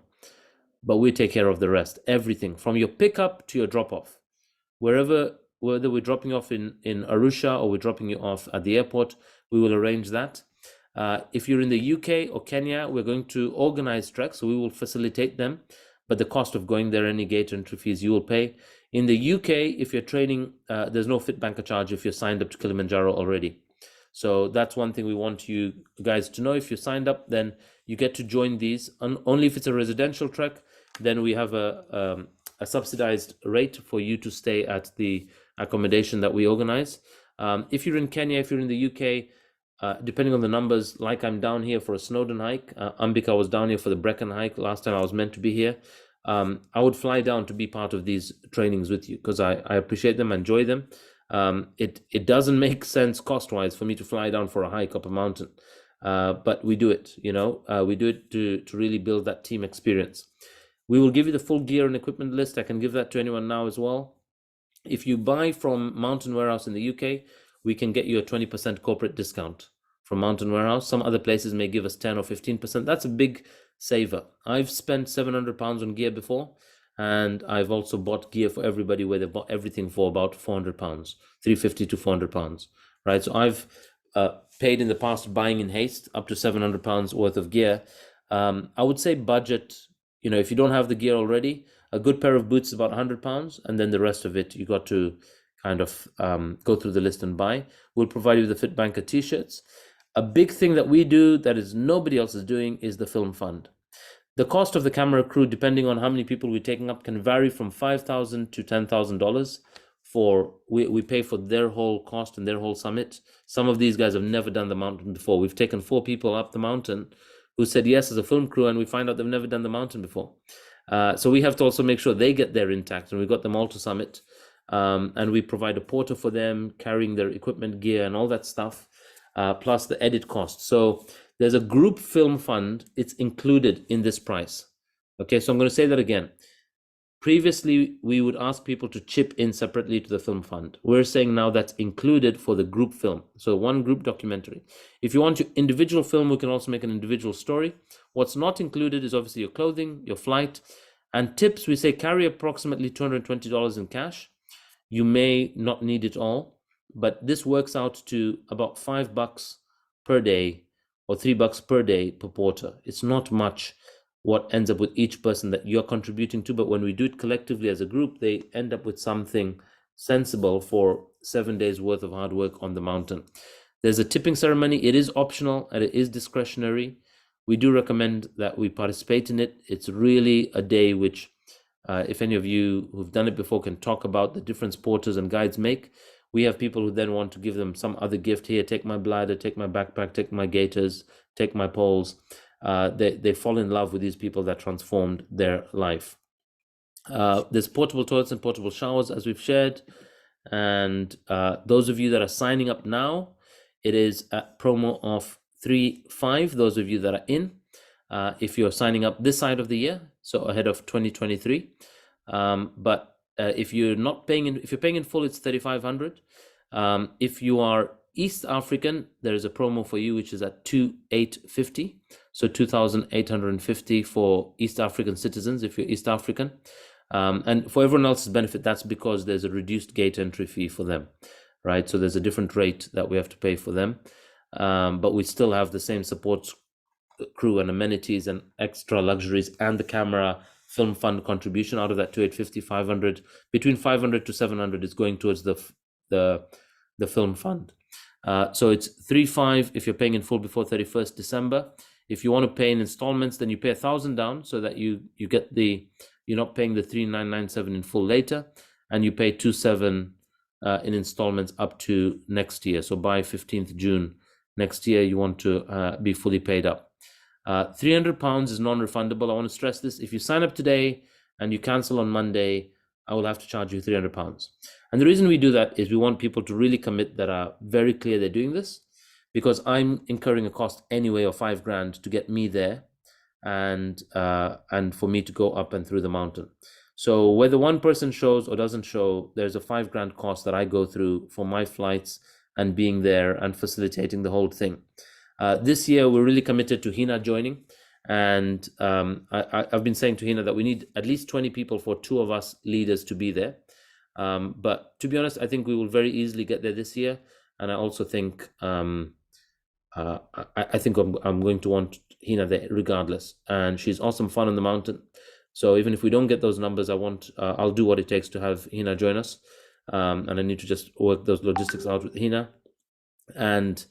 Speaker 1: But we take care of the rest, everything from your pickup to your drop off. Whether we're dropping off in Arusha or we're dropping you off at the airport, we will arrange that. If you're in the UK or Kenya, we're going to organize treks, so we will facilitate them. But the cost of going there, any gate entry fees, you will pay. In the UK, if you're training, there's no FitBanker charge if you're signed up to Kilimanjaro already. So that's one thing we want you guys to know. If you're signed up, then you get to join these. Only if it's a residential trek, then we have a subsidized rate for you to stay at the accommodation that we organize. If you're in Kenya, if you're in the UK, depending on the numbers, like I'm down here for a Snowdon hike, Ambika was down here for the Brecon hike last time I was meant to be here. I would fly down to be part of these trainings with you because I appreciate them, enjoy them. It doesn't make sense cost-wise for me to fly down for a hike up a mountain, but we do it. We do it to really build that team experience. We will give you the full gear and equipment list. I can give that to anyone now as well. If you buy from Mountain Warehouse in the UK, we can get you a 20% corporate discount from Mountain Warehouse. Some other places may give us 10 or 15%. That's a big saver. I've spent £700 on gear before, and I've also bought gear for everybody where they bought everything for about £400, £350 to £400, right? So I've paid in the past buying in haste up to £700 worth of gear. I would say budget, if you don't have the gear already, a good pair of boots is about £100, and then the rest of it you got to kind of go through the list and buy. We'll provide you with the FitBanker t-shirts. A big thing that we do that is nobody else is doing is the film fund. The cost of the camera crew, depending on how many people we're taking up, can vary from $5,000 to $10,000. We pay for their whole cost and their whole summit. Some of these guys have never done the mountain before. We've taken 4 people up the mountain who said yes as a film crew, and we find out they've never done the mountain before. So we have to also make sure they get there intact, and we got them all to summit. And we provide a porter for them, carrying their equipment, gear, and all that stuff, plus the edit cost. So there's a group film fund. It's included in this price. Okay, so I'm going to say that again. Previously, we would ask people to chip in separately to the film fund. We're saying now that's included for the group film. So one group documentary. If you want your individual film, we can also make an individual story. What's not included is obviously your clothing, your flight, and tips. We say carry approximately $220 in cash. You may not need it all, but this works out to about $5 per day or $3 per day per porter. It's not much what ends up with each person that you're contributing to, but when we do it collectively as a group, they end up with something sensible for 7 days worth of hard work on the mountain. There's a tipping ceremony. It is optional and it is discretionary. We do recommend that we participate in it. It's really a day which if any of you who've done it before can talk about the difference porters and guides make. We have people who then want to give them some other gift. Here, take my bladder, take my backpack, take my gaiters, take my poles. They fall in love with these people that transformed their life. There's portable toilets and portable showers, as we've shared. And those of you that are signing up now, it is a promo of 3.5. Those of you that are in, if you're signing up this side of the year, so ahead of 2023. But if you're not paying in, if you're paying in full, it's 3,500. If you are East African, there is a promo for you, which is at 2,850. So 2,850 for East African citizens, if you're East African. And for everyone else's benefit, that's because there's a reduced gate entry fee for them, right? So there's a different rate that we have to pay for them. But we still have the same support crew and amenities and extra luxuries and the camera film fund contribution. Out of that 2,850, 500, between 500 to 700 is going towards the film fund. So it's 3.5 if you're paying in full before 31st December. If you want to pay in installments, then you pay 1,000 down so that you get you're not paying the 3,997 in full later, and you pay 2,700 in installments up to next year. So by 15th June next year, you want to be fully paid up. £300 is non-refundable. I want to stress this. If you sign up today and you cancel on Monday, I will have to charge you £300. And the reason we do that is we want people to really commit that are very clear they're doing this, because I'm incurring a cost anyway of $5,000 to get me there and for me to go up and through the mountain. So whether one person shows or doesn't show, there's a $5,000 cost that I go through for my flights and being there and facilitating the whole thing. This year, we're really committed to Hina joining. And I've been saying to Hina that we need at least 20 people for 2 of us leaders to be there. But to be honest, I think we will very easily get there this year. And I also think I think I'm going to want Hina there regardless. And she's awesome fun on the mountain. So even if we don't get those numbers, I'll do what it takes to have Hina join us. And I need to just work those logistics out with Hina. And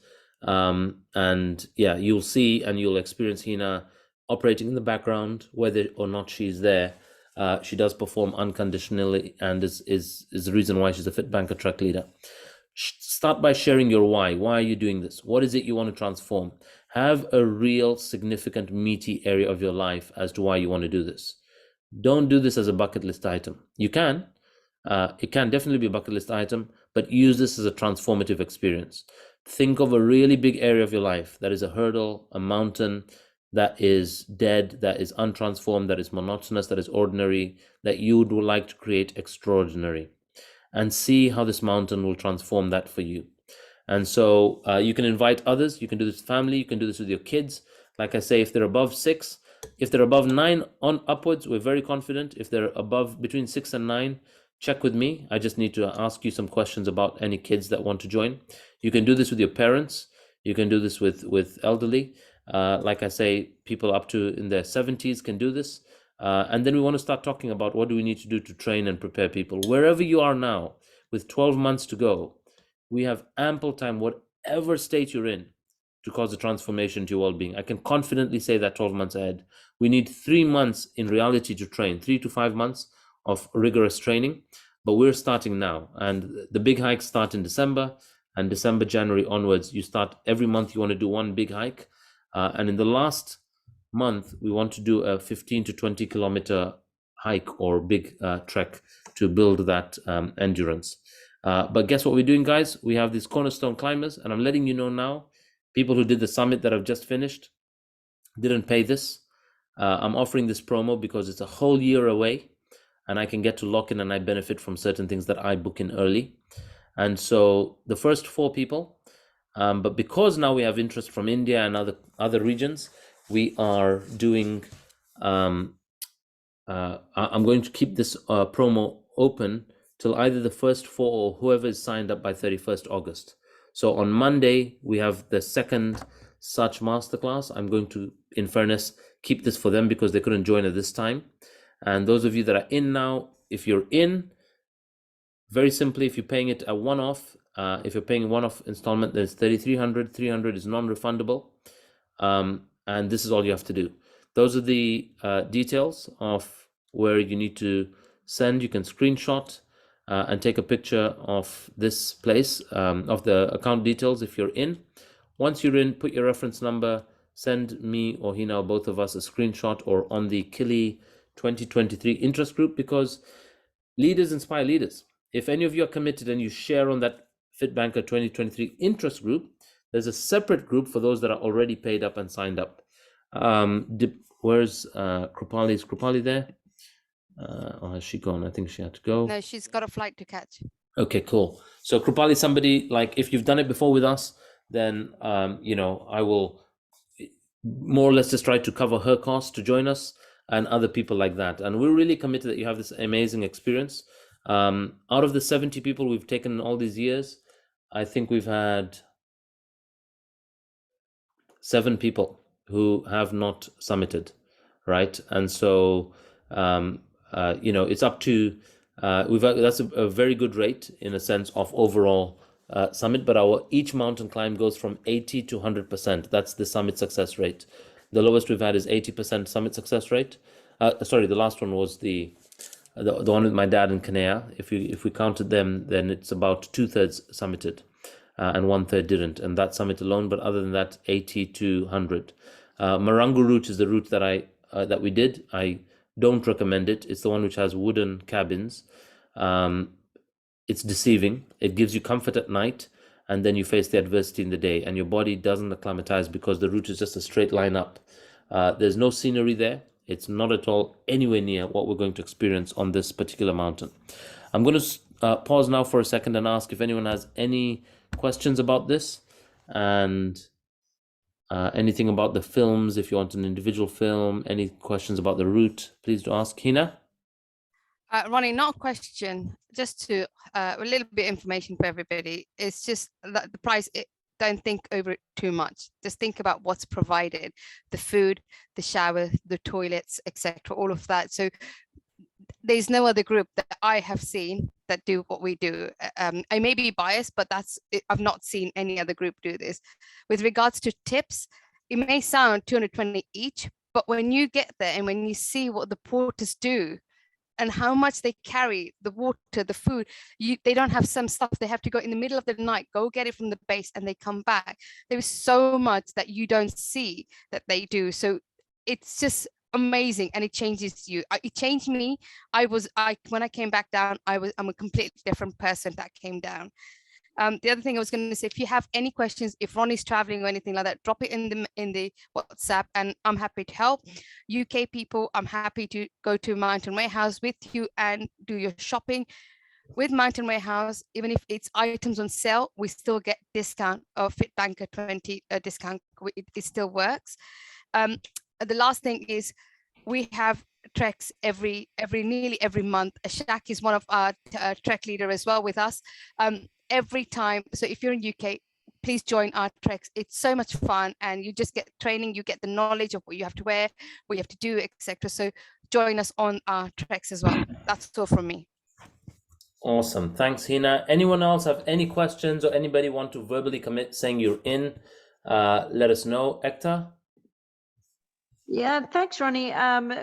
Speaker 1: yeah, you'll see and you'll experience Hina operating in the background, whether or not she's there. She does perform unconditionally and is the reason why she's a FITBANKER track leader. Start by sharing your why. Why are you doing this? What is it you want to transform? Have a real significant meaty area of your life as to why you want to do this. Don't do this as a bucket list item. You can. It can definitely be a bucket list item, but use this as a transformative experience. Think of a really big area of your life that is a hurdle, a mountain that is dead, that is untransformed, that is monotonous, that is ordinary, that you would like to create extraordinary. And see how this mountain will transform that for you. And so you can invite others. You can do this with family. You can do this with your kids. Like I say, if they're above 6, if they're above 9 on upwards, we're very confident. If they're above between 6 and 9, check with me. I just need to ask you some questions about any kids that want to join. You can do this with your parents. You can do this with elderly. Like I say, people up to in their 70s can do this. And then we want to start talking about what do we need to do to train and prepare people. Wherever you are now, with 12 months to go, we have ample time, whatever state you're in, to cause a transformation to your well-being. I can confidently say that 12 months ahead. We need 3 months in reality to train, 3 to 5 months of rigorous training, but we're starting now. And the big hikes start in December, and December, January onwards, you start every month, you want to do one big hike. And in the last month, we want to do a 15 to 20 kilometer hike or big trek to build that endurance. But guess what we're doing, guys? We have these cornerstone climbers, and I'm letting you know now, people who did the summit that I've just finished didn't pay this. I'm offering this promo because it's a whole year away, and I can get to lock in and I benefit from certain things that I book in early. And so the first 4 people, but because now we have interest from India and other regions, we are doing, I'm going to keep this promo open till either the first 4 or whoever is signed up by 31st August. So on Monday, we have the second such masterclass. I'm going to, in fairness, keep this for them because they couldn't join at this time. And those of you that are in now, if you're in, very simply, if you're paying it a one-off, if you're paying a one-off installment, then it's 3,300. 300 is non-refundable. And this is all you have to do. Those are the details of where you need to send. You can screenshot and take a picture of this place, of the account details if you're in. Once you're in, put your reference number, send me or Hina or both of us a screenshot or on the Kili 2023 interest group, because leaders inspire leaders. If any of you are committed and you share on that FITBANKER 2023 interest group, there's a separate group for those that are already paid up and signed up. Where's Krupali? Is Krupali there? Or has she gone? I think she had to go.
Speaker 10: No, she's got a flight to catch.
Speaker 1: Okay, cool. So Krupali, somebody, like, if you've done it before with us, then I will more or less just try to cover her cost to join us and other people like that. And we're really committed that you have this amazing experience. Out of the 70 people we've taken all these years, I think we've had 7 people who have not summited, right? And so it's up to that's a very good rate in a sense of overall summit, but our each mountain climb goes from 80 to 100%. That's the summit success rate. The lowest we've had is 80% summit success rate. Sorry, the last one was the one with my dad in Kanea. If we counted them, then it's about 2/3 summited, and 1/3 didn't, and that summit alone. But other than that, 80 to 100. Marangu route is the route that we did. I don't recommend it. It's the one which has wooden cabins. It's deceiving. It gives you comfort at night, and then you face the adversity in the day, and your body doesn't acclimatize because the route is just a straight line up. There's no scenery there. It's not at all anywhere near what we're going to experience on this particular mountain. I'm going to pause now for a second and ask if anyone has any questions about this, and anything about the films. If you want an individual film, any questions about the route, please do ask. Hina?
Speaker 10: Ronnie, not a question, just to a little bit of information for everybody. It's just that the price, don't think over it too much. Just think about what's provided, the food, the shower, the toilets, etc., all of that. So there's no other group that I have seen that do what we do. I may be biased, but I've not seen any other group do this. With regards to tips, it may sound 220 each, but when you get there and when you see what the porters do, and how much they carry, the water, the food, they don't have some stuff. They have to go in the middle of the night, go get it from the base, and they come back. There is so much that you don't see that they do. So it's just amazing, and it changes you. It changed me. When I came back down, I'm a completely different person that came down. The other thing I was going to say, if you have any questions, if Ronnie's traveling or anything like that, drop it in the WhatsApp, and I'm happy to help. UK people, I'm happy to go to Mountain Warehouse with you and do your shopping. With Mountain Warehouse, even if it's items on sale, we still get discount of FITBANKER 20 discount. It still works. The last thing is we have treks nearly every month. Shaq is one of our trek leader as well with us. Every time. So if you're in UK, please join our treks. It's so much fun, and you just get training, you get the knowledge of what you have to wear, what you have to do, etc. So join us on our treks as well. That's all from me.
Speaker 1: Awesome. Thanks, Hina. Anyone else have any questions, or anybody want to verbally commit saying you're in? Let us know. Ekta?
Speaker 11: Yeah, thanks, Ronnie.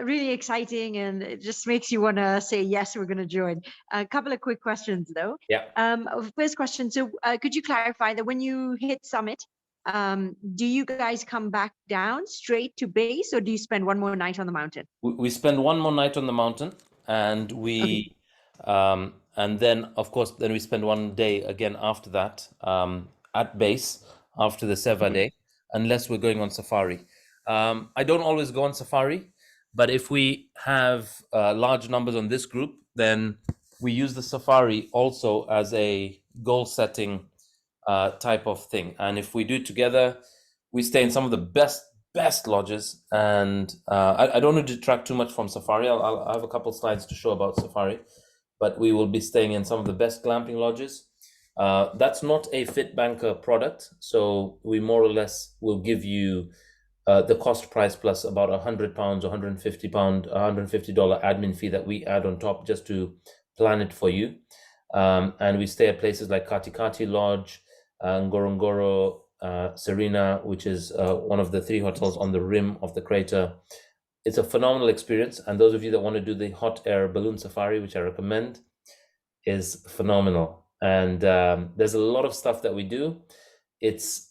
Speaker 11: Really exciting, and it just makes you want to say, yes, we're going to join. A couple of quick questions, though.
Speaker 1: Yeah.
Speaker 11: First question, so could you clarify that when you hit summit, do you guys come back down straight to base, or do you spend one more night on the mountain?
Speaker 1: We spend one more night on the mountain, and we, and then, of course, then we spend one day again after that at base after the Seva day, unless we're going on safari. I don't always go on safari, but if we have large numbers on this group, then we use the safari also as a goal setting type of thing. And if we do it together, we stay in some of the best lodges. And I don't want to detract too much from safari. I'll have a couple slides to show about safari, but we will be staying in some of the best glamping lodges. That's not a FITBANKER product, so we more or less will give you the cost price plus about £100, £150, $150 admin fee that we add on top just to plan it for you. And we stay at places like Katikati Lodge, Ngorongoro, Serena, which is one of the 3 hotels on the rim of the crater. it's a phenomenal experience. And those of you that want to do the hot air balloon safari, which I recommend, is phenomenal. And there's a lot of stuff that we do. It's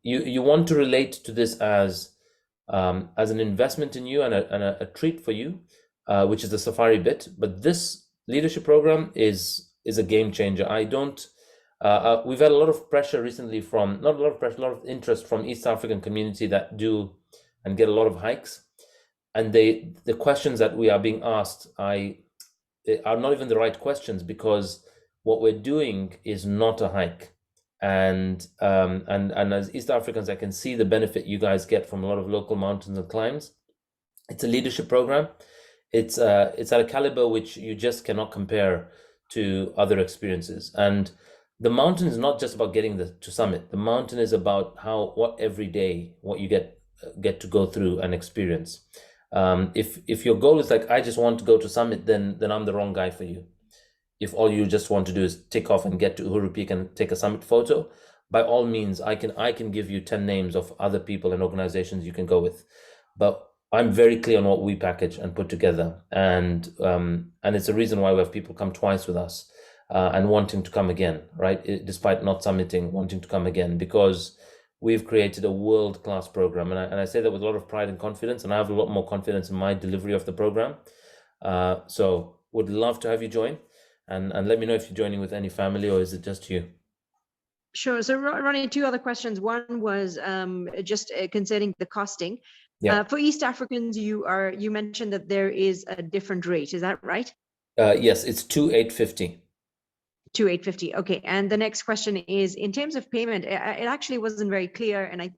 Speaker 1: you want to relate to this as an investment in you and a treat for you, which is the safari bit. But this leadership program is a game changer. I don't. We've had a lot of pressure recently from, not a lot of pressure, a lot of interest from East African community that do and get a lot of hikes. And the questions that we are being asked are not even the right questions, because what we're doing is not a hike. And as East Africans, I can see the benefit you guys get from a lot of local mountains and climbs. It's a leadership program. It's at a caliber which you just cannot compare to other experiences. And the mountain is not just about getting to summit. The mountain is about what every day, what you get to go through and experience. If your goal is like, I just want to go to summit, then I'm the wrong guy for you. If all you just want to do is tick off and get to Uhuru Peak and take a summit photo, by all means, I can give you 10 names of other people and organizations you can go with. But I'm very clear on what we package and put together. And it's a reason why we have people come twice with us and wanting to come again, right? Despite not submitting, wanting to come again, because we've created a world-class program. And I say that with a lot of pride and confidence, and I have a lot more confidence in my delivery of the program. So would love to have you join. And let me know if you're joining with any family, or is it just you?
Speaker 11: Sure. So Ronnie, two other questions. One was just concerning the costing.
Speaker 1: Yeah.
Speaker 11: For East Africans, you mentioned that there is a different rate. Is that right?
Speaker 1: Yes, it's 2,850.
Speaker 11: 2,850. Okay. And the next question is, in terms of payment, it actually wasn't very clear, and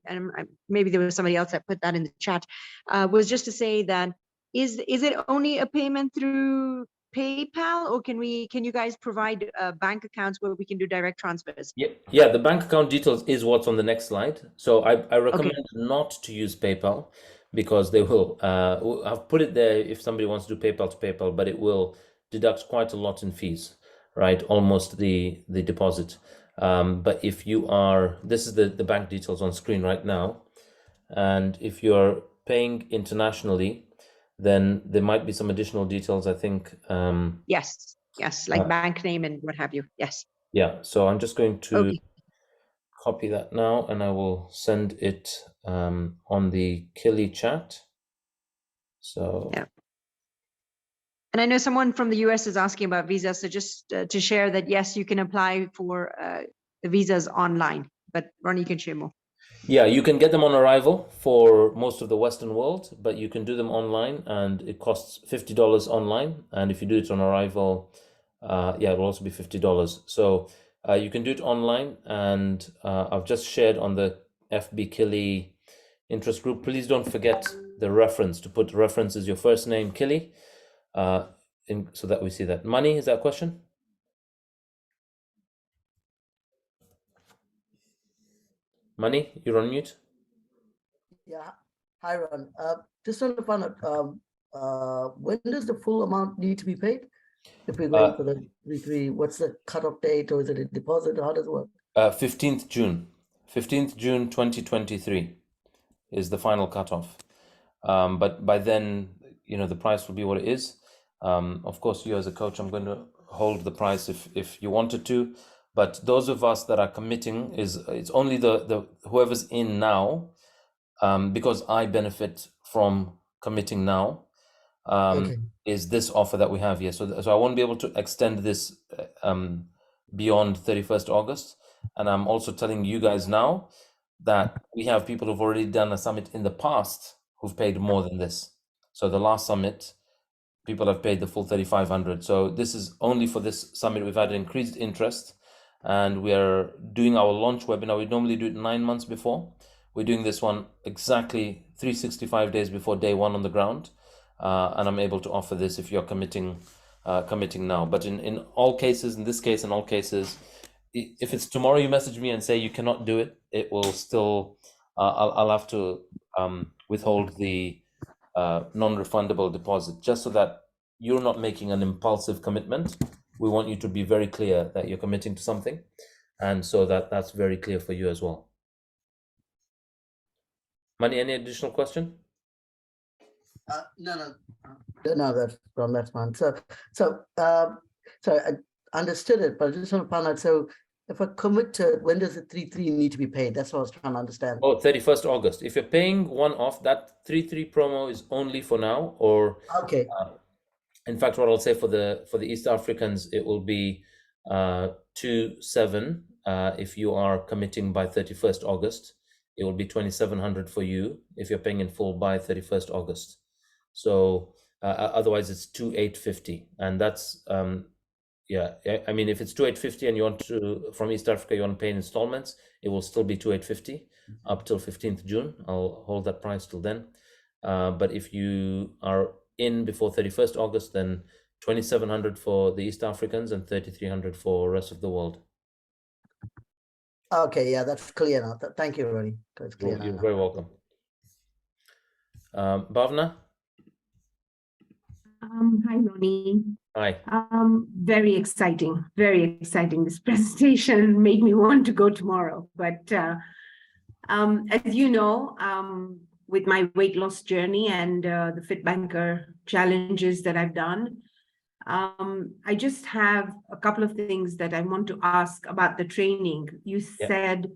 Speaker 11: maybe there was somebody else that put that in the chat. Was just to say that is it only a payment through PayPal, or can you guys provide bank accounts where we can do direct transfers?
Speaker 1: Yeah, the bank account details is what's on the next slide. So I recommend not to use PayPal, because they will. I've put it there if somebody wants to do PayPal to PayPal, but it will deduct quite a lot in fees, right? Almost the deposit. But if you are, this is the bank details on screen right now, and if you're paying internationally, then there might be some additional details, I think.
Speaker 11: Yes, like bank name and what have you. Yes.
Speaker 1: Yeah, so I'm just going to copy that now, and I will send it on the Kili chat. So.
Speaker 11: Yeah. And I know someone from the US is asking about visas, so just to share that, yes, you can apply for the visas online, but Ronnie, you can share more.
Speaker 1: Yeah, you can get them on arrival for most of the Western world, but you can do them online, and it costs $50 online. And if you do it on arrival, it will also be $50. So you can do it online, and I've just shared on the FB Kili interest group. Please don't forget the reference, to put reference as your first name, Kili, so that we see that. Money, is that a question? Money, you're on mute.
Speaker 12: Yeah. Hi, Ron. Just want to find out when does the full amount need to be paid? If we're going for the 3, what's the cutoff date, or is it a deposit? How does it work?
Speaker 1: 15th June 2023 is the final cutoff. But by then, the price will be what it is. Of course, you as a coach, I'm going to hold the price if you wanted to. But those of us that are committing, it's only the whoever's in now, because I benefit from committing now, is this offer that we have here. So I won't be able to extend this beyond 31st August. And I'm also telling you guys now that we have people who've already done a summit in the past who've paid more than this. So the last summit, people have paid the full 3,500. So this is only for this summit. We've had increased interest, and we are doing our launch webinar. We normally do it 9 months before. We're doing this one exactly 365 days before day one on the ground. And I'm able to offer this if you're committing now. But in all cases, in this case, in all cases, if it's tomorrow you message me and say you cannot do it, it will still, I'll have to withhold the non-refundable deposit, just so that you're not making an impulsive commitment. We want you to be very clear that you're committing to something, and so that's very clear for you as well. Money, any additional question?
Speaker 12: No, that's fine. So I understood it, but I just want to find out. So if I commit to it, when does the 3-3 need to be paid? That's what I was trying to understand.
Speaker 1: Oh, 31st August. If you're paying one off, that 3-3 promo is only for now, or
Speaker 12: okay.
Speaker 1: In fact, what I'll say for the East Africans, it will be 2-7 if you are committing by 31st August. It will be 2,700 for you if you're paying in full by 31st August. So otherwise it's 2,850, and that's yeah. I mean, if it's 2,850 and you want to from East Africa, you want to pay in installments, it will still be 2,850 up till 15th June. I'll hold that price till then. But if you are in before 31st August, then 2,700 for the East Africans and 3,300 for rest of the world.
Speaker 12: Okay, yeah, that's clear now. Thank you, Ronnie. That's clear
Speaker 1: You're very welcome. Bhavna?
Speaker 13: Hi, Ronnie.
Speaker 1: Hi.
Speaker 13: Very exciting, this presentation made me want to go tomorrow. But as you know, with my weight loss journey and the FITBANKER challenges that I've done, I just have a couple of things that I want to ask about the training. You said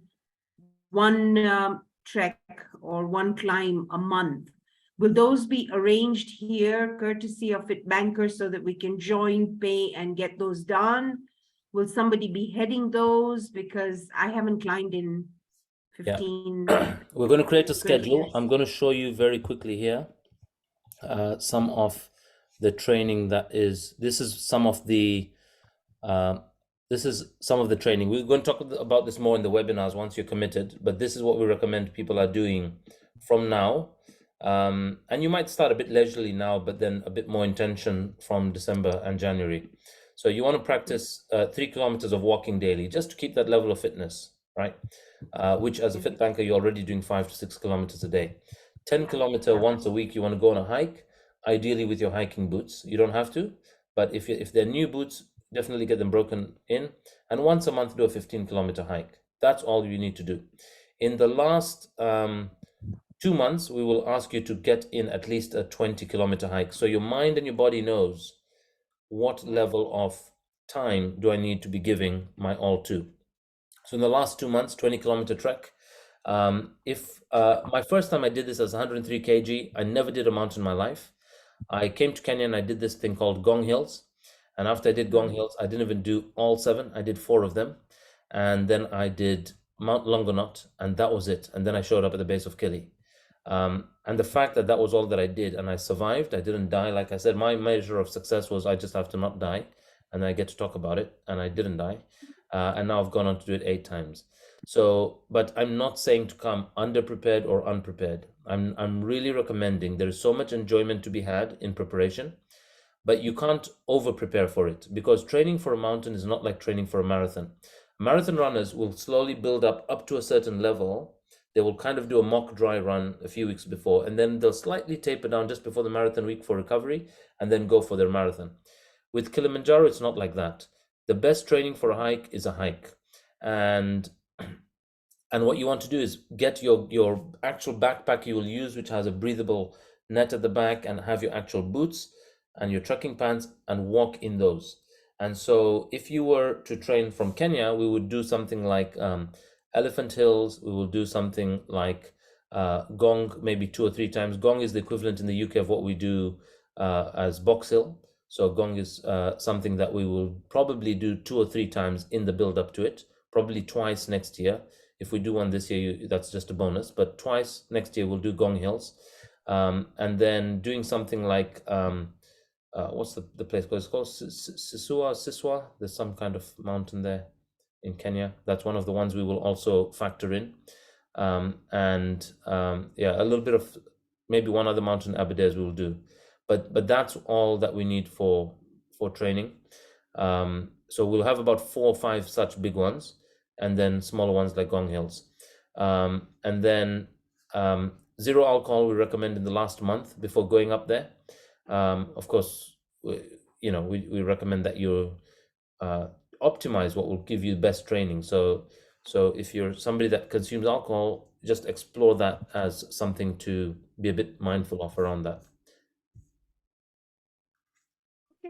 Speaker 13: one trek or one climb a month. Will those be arranged here, courtesy of FITBANKER, so that we can join, pay, and get those done? Will somebody be heading those? Because I haven't climbed in 15.
Speaker 1: We're going to create a schedule. Years. I'm going to show you very quickly here some of the training that is. This is some of the training. We're going to talk about this more in the webinars once you're committed, but this is what we recommend people are doing from now. And you might start a bit leisurely now, but then a bit more intention from December and January. So you want to practice 3 kilometers of walking daily, just to keep that level of fitness, right? Which as a FITBANKER, you're already doing 5 to 6 kilometers a day. 10 kilometer once a week, you want to go on a hike, ideally with your hiking boots. You don't have to, but if they're new boots, definitely get them broken in. And once a month, do a 15-kilometer hike. That's all you need to do. In the last 2 months, we will ask you to get in at least a 20-kilometer hike. So your mind and your body knows what level of time do I need to be giving my all to. So in the last 2 months, 20-kilometer trek. My first time I did this as 103 kg, I never did a mountain in my life. I came to Kenya and I did this thing called Gong Hills. And after I did Gong Hills, I didn't even do all 7. I did 4 of them. And then I did Mount Longonot, and that was it. And then I showed up at the base of Kili. And the fact that that was all that I did, and I survived, I didn't die. Like I said, my measure of success was I just have to not die, and I get to talk about it, and I didn't die. And now I've gone on to do it 8 times. So, but I'm not saying to come underprepared or unprepared. I'm really recommending, there is so much enjoyment to be had in preparation, but you can't over prepare for it, because training for a mountain is not like training for a marathon. Marathon runners will slowly build up to a certain level. They will kind of do a mock dry run a few weeks before, and then they'll slightly taper down just before the marathon week for recovery, and then go for their marathon. With Kilimanjaro, it's not like that. The best training for a hike is a hike. And what you want to do is get your actual backpack you will use, which has a breathable net at the back, and have your actual boots and your trekking pants, and walk in those. And so if you were to train from Kenya, we would do something like Elephant Hills. We will do something like Gong, maybe 2 or 3 times. Gong is the equivalent in the UK of what we do as Box Hill. So Gong is something that we will probably do 2 or 3 times in the build up to it, probably twice next year. If we do one this year, that's just a bonus, but twice next year we'll do Gong Hills. And then doing something like, what's the place called? It's called Siswa. There's some kind of mountain there in Kenya. That's one of the ones we will also factor in. Yeah, a little bit of maybe one other mountain, Aberdares, we will do. But that's all that we need for training. So we'll have about 4 or 5 such big ones, and then smaller ones like Gong Hills. And then zero alcohol we recommend in the last month before going up there. Of course, we recommend that you optimize what will give you best training. So if you're somebody that consumes alcohol, just explore that as something to be a bit mindful of around that.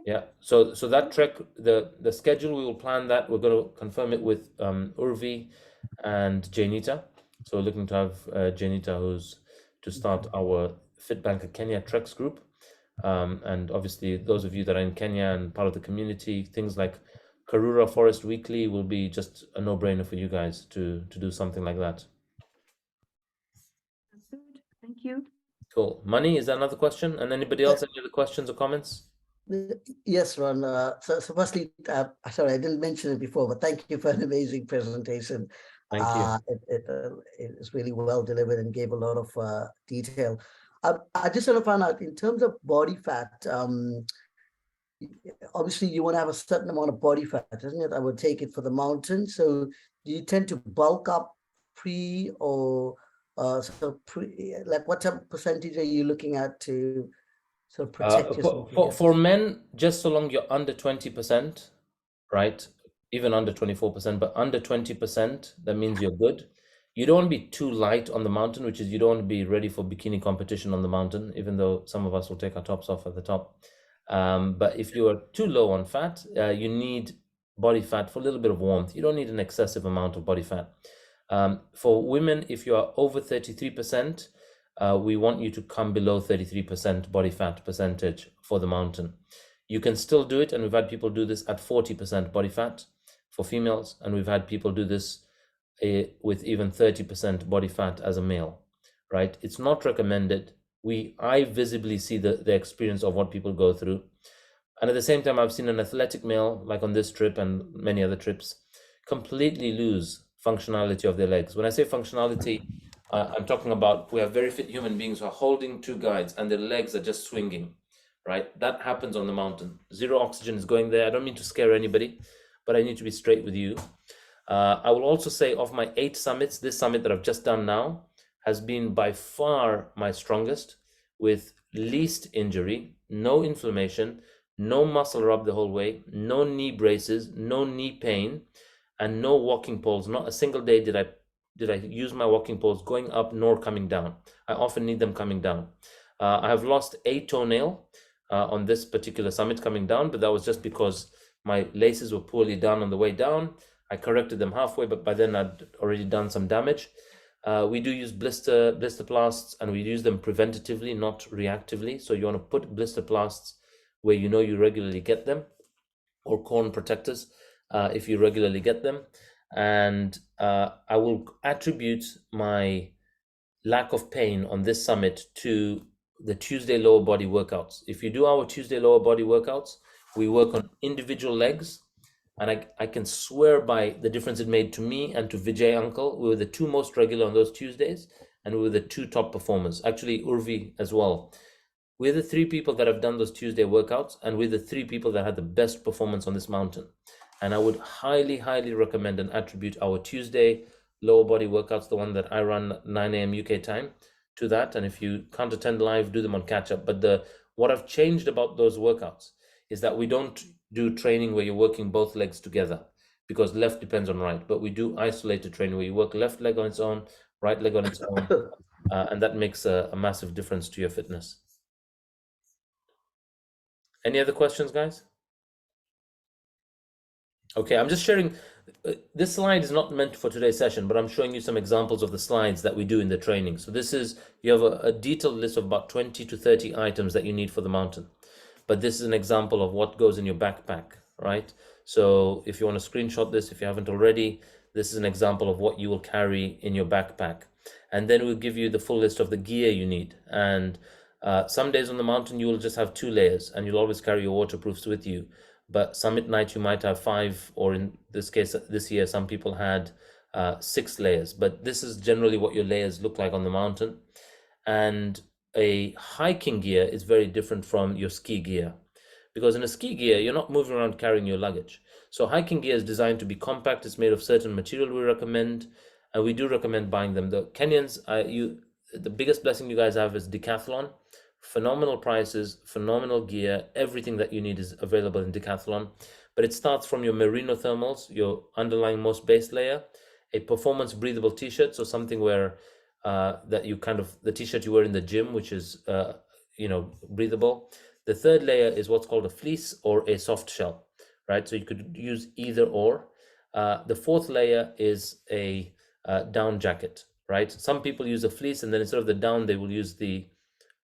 Speaker 1: Yeah. So that trek, the schedule, we will plan that. We're going to confirm it with Urvi and Janita. So we're looking to have Janita, who's to start our FITBANKER Kenya Treks group. And obviously, those of you that are in Kenya and part of the community, things like Karura Forest Weekly will be just a no-brainer for you guys to do something like that.
Speaker 13: Good. Thank you.
Speaker 1: Cool. Money, is that another question? And anybody else, any other questions or comments?
Speaker 12: Yes, Ron. So firstly, sorry, I didn't mention it before, but thank you for an amazing presentation.
Speaker 1: Thank you.
Speaker 12: It is really well delivered and gave a lot of detail. I just want to find out, in terms of body fat, obviously you want to have a certain amount of body fat, isn't it? I would take it for the mountain. So do you tend to bulk up pre or like what type of percentage are you looking at to sort of protect yourself?
Speaker 1: For men, just so long you're under 20%, right? Even under 24%, but under 20%, that means you're good. You don't want to be too light on the mountain, which is you don't want to be ready for bikini competition on the mountain, even though some of us will take our tops off at the top. But if you are too low on fat, you need body fat for a little bit of warmth. You don't need an excessive amount of body fat. For women, if you are over 33%, we want you to come below 33% body fat percentage for the mountain. You can still do it, and we've had people do this at 40% body fat for females, and we've had people do this with even 30% body fat as a male, right? It's not recommended. I visibly see the experience of what people go through. And at the same time, I've seen an athletic male, like on this trip and many other trips, completely lose functionality of their legs. When I say functionality, I'm talking about, we have very fit human beings who are holding two guides and their legs are just swinging, right? That happens on the mountain. Zero oxygen is going there. I don't mean to scare anybody, but I need to be straight with you. I will also say, of my 8 summits, this summit that I've just done now has been by far my strongest, with least injury, no inflammation, no muscle rub the whole way, no knee braces, no knee pain, and no walking poles. Not a single day did I use my walking poles going up nor coming down. I often need them coming down. I have lost a toenail on this particular summit coming down, but that was just because my laces were poorly done on the way down. I corrected them halfway, but by then I'd already done some damage. We do use blister plasts, and we use them preventatively, not reactively. So you want to put blister plasts where you know you regularly get them, or corn protectors if you regularly get them. And I will attribute my lack of pain on this summit to the Tuesday lower body workouts. If you do our Tuesday lower body workouts, we work on individual legs, and I can swear by the difference it made to me and to Vijay Uncle. We were the 2 most regular on those Tuesdays, and we were the 2 top performers. Actually, Urvi as well. We're the 3 people that have done those Tuesday workouts, and we're the 3 people that had the best performance on this mountain. And I would highly, highly recommend and attribute our Tuesday lower body workouts, the one that I run 9 a.m. UK time, to that. And if you can't attend live, do them on catch up. But what I've changed about those workouts is that we don't do training where you're working both legs together, because left depends on right. But we do isolated training where you work left leg on its own, right leg on its own, and that makes a massive difference to your fitness. Any other questions, guys? Okay, I'm just sharing. This slide is not meant for today's session, but I'm showing you some examples of the slides that we do in the training. So this is, you have a detailed list of about 20 to 30 items that you need for the mountain. But this is an example of what goes in your backpack, right? So if you want to screenshot this, if you haven't already, this is an example of what you will carry in your backpack. And then we'll give you the full list of the gear you need. And some days on the mountain, you will just have 2 layers, and you'll always carry your waterproofs with you. But summit night, you might have 5, or in this case, this year, some people had 6 layers. But this is generally what your layers look like on the mountain. And a hiking gear is very different from your ski gear, because in a ski gear, you're not moving around carrying your luggage. So hiking gear is designed to be compact. It's made of certain material we recommend, and we do recommend buying them. The Kenyans, the biggest blessing you guys have is Decathlon. Phenomenal prices, phenomenal gear. Everything that you need is available in Decathlon. But it starts from your merino thermals, your underlying most base layer, a performance breathable t-shirt, so something where that you kind of, the t-shirt you wear in the gym, which is breathable. The third layer is what's called a fleece or a soft shell, right? So you could use either or. The fourth layer is a down jacket, right? Some people use a fleece, and then instead of the down, they will use the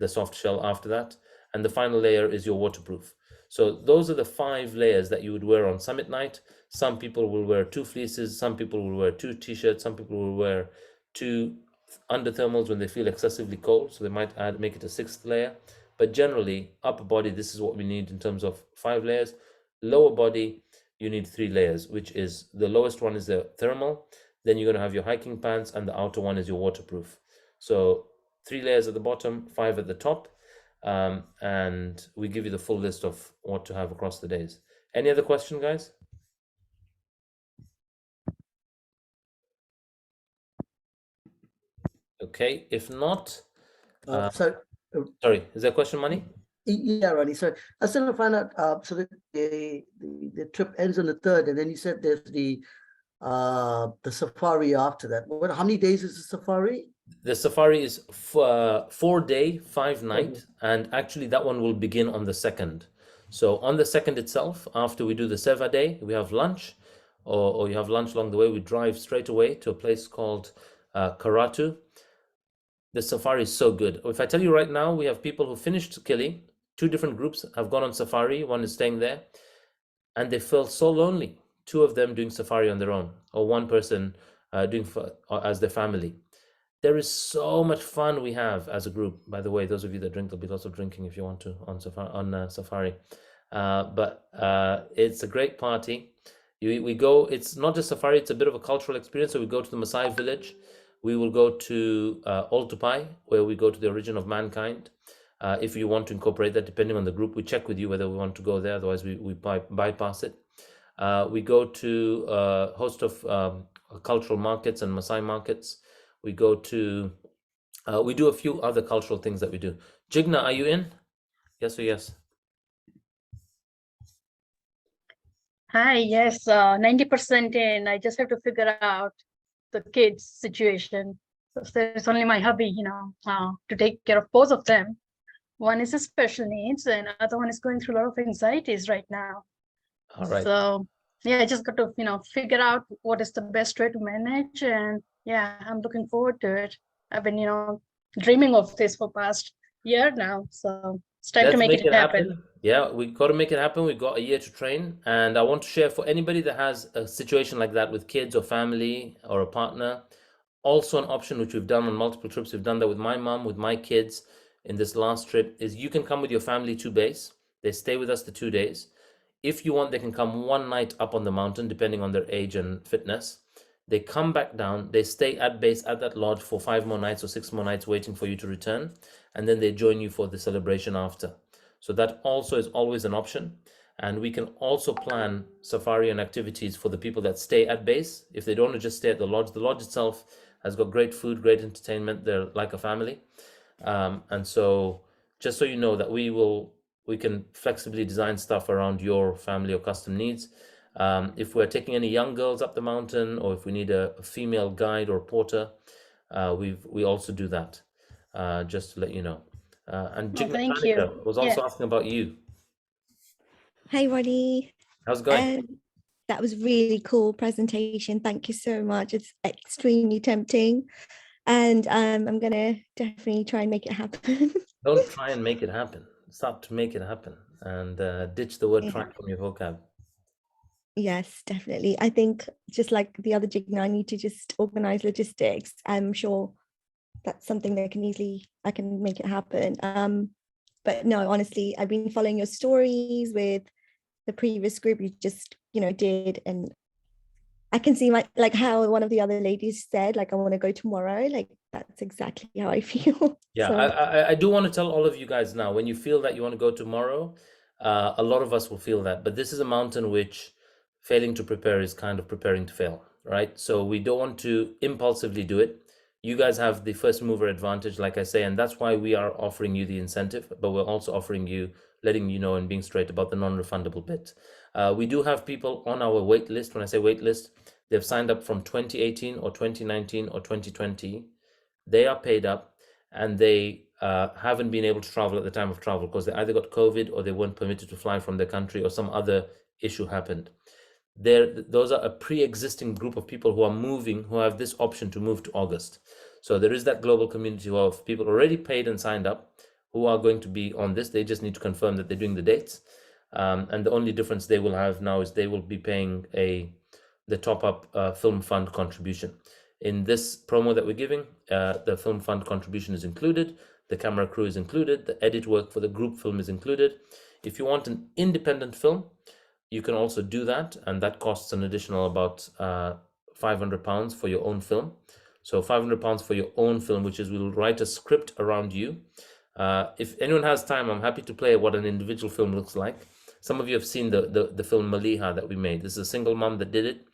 Speaker 1: soft shell after that. And the final layer is your waterproof. So those are the 5 layers that you would wear on summit night. Some people will wear 2 fleeces, some people will wear 2 t-shirts, some people will wear 2 under thermals when they feel excessively cold, so they might make it a 6th layer. But generally, upper body, this is what we need in terms of 5 layers. Lower body, you need 3 layers, which is the lowest one is the thermal, then you're going to have your hiking pants, and the outer one is your waterproof. So 3 layers at the bottom, 5 at the top, and we give you the full list of what to have across the days. Any other question, guys? Okay, if not, sorry, is there a question, Mani?
Speaker 12: Yeah, Ronnie. So I still want to find out. So the trip ends on the 3rd, and then you said there's the safari after that. How many days is the safari?
Speaker 1: The safari is 4-day, 5-night, and actually that one will begin on the 2nd. So on the 2nd itself, after we do the Seva day, we have lunch, or you have lunch along the way. We drive straight away to a place called Karatu. The safari is so good. If I tell you right now, we have people who finished Kili, 2 different groups have gone on safari, one is staying there, and they felt so lonely. 2 of them doing safari on their own, or 1 person doing as their family. There is so much fun we have as a group. By the way, those of you that drink, there'll be lots of drinking if you want to on safari. But it's a great party. We go, it's not just safari, it's a bit of a cultural experience. So we go to the Maasai village. We will go to Oltupai, where we go to the origin of mankind. If you want to incorporate that, depending on the group, we check with you whether we want to go there. Otherwise, we bypass it. We go to a host of cultural markets and Maasai markets. We go to, we do a few other cultural things that we do. Jigna, are you in? Yes or yes?
Speaker 6: Hi, yes, 90% in. I just have to figure out the kids' situation. So there's only my hubby, to take care of both of them. One is a special needs, and other one is going through a lot of anxieties right now.
Speaker 1: All right.
Speaker 6: So yeah, I just got to, figure out what is the best way to manage, and yeah, I'm looking forward to it. I've been, dreaming of this for past year now, so it's time to make it happen.
Speaker 1: Yeah, we got to make it happen. We got a year to train, and I want to share for anybody that has a situation like that with kids or family or a partner. Also, an option which we've done on multiple trips. We've done that with my mom, with my kids in this last trip. Is you can come with your family to base. They stay with us the 2 days. If you want, they can come 1 night up on the mountain, depending on their age and fitness. They come back down, they stay at base at that lodge for 5 more nights or 6 more nights waiting for you to return, and then they join you for the celebration after. So that also is always an option. And we can also plan safari and activities for the people that stay at base. If they don't want to just stay at the lodge itself has got great food, great entertainment. They're like a family. And so just so you know that we can flexibly design stuff around your family or custom needs. If we're taking any young girls up the mountain, or if we need a female guide or porter, we also do that, just to let you know. And
Speaker 6: thank you.
Speaker 1: Was also asking about you.
Speaker 14: Hey, Roddy.
Speaker 1: How's it going?
Speaker 14: That was really cool presentation. Thank you so much. It's extremely tempting. And I'm going to definitely try and make it happen.
Speaker 1: Don't try and make it happen. Start to make it happen, and ditch the word try from your vocab.
Speaker 14: Yes, definitely. I think just like the other Jigna, I need to just organize logistics. I'm sure that's something that I can make it happen. But no, honestly, I've been following your stories with the previous group you just, did. And I can see like how one of the other ladies said, like, I want to go tomorrow. Like, that's exactly how I feel.
Speaker 1: Yeah, so. I do want to tell all of you guys now, when you feel that you want to go tomorrow, a lot of us will feel that. But this is a mountain which failing to prepare is kind of preparing to fail, right? So we don't want to impulsively do it. You guys have the first mover advantage, like I say, and that's why we are offering you the incentive, but we're also offering you, letting you know and being straight about the non-refundable bit. We do have people on our wait list. When I say wait list, they've signed up from 2018 or 2019 or 2020. They are paid up, and they haven't been able to travel at the time of travel because they either got COVID or they weren't permitted to fly from their country or some other issue happened. Those are a pre-existing group of people who are moving, who have this option to move to August. So there is that global community of people already paid and signed up who are going to be on this. They just need to confirm that they're doing the dates. And the only difference they will have now is they will be paying the top-up film fund contribution. In this promo that we're giving, the film fund contribution is included, the camera crew is included, the edit work for the group film is included. If you want an independent film, you can also do that, and that costs an additional about £500 for your own film. So £500 for your own film, which is we'll write a script around you. If anyone has time, I'm happy to play what an individual film looks like. Some of you have seen the film Maliha that we made. This is a single mom that did it.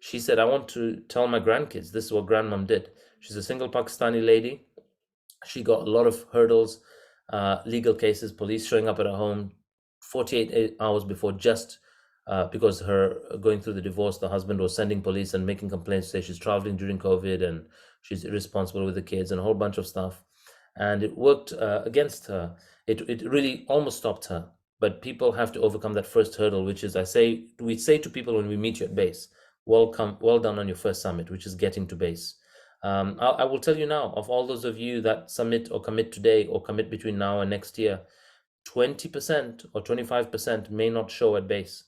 Speaker 1: She said, I want to tell my grandkids, this is what grandmom did. She's a single Pakistani lady. She got a lot of hurdles, legal cases, police showing up at her home 48 hours before, just because her going through the divorce, the husband was sending police and making complaints, say she's traveling during COVID and she's irresponsible with the kids and a whole bunch of stuff. And it worked against her. It really almost stopped her. But people have to overcome that first hurdle, which is we say to people when we meet you at base, well done on your first summit, which is getting to base. I will tell you now, of all those of you that submit or commit today or commit between now and next year, 20% or 25% may not show at base.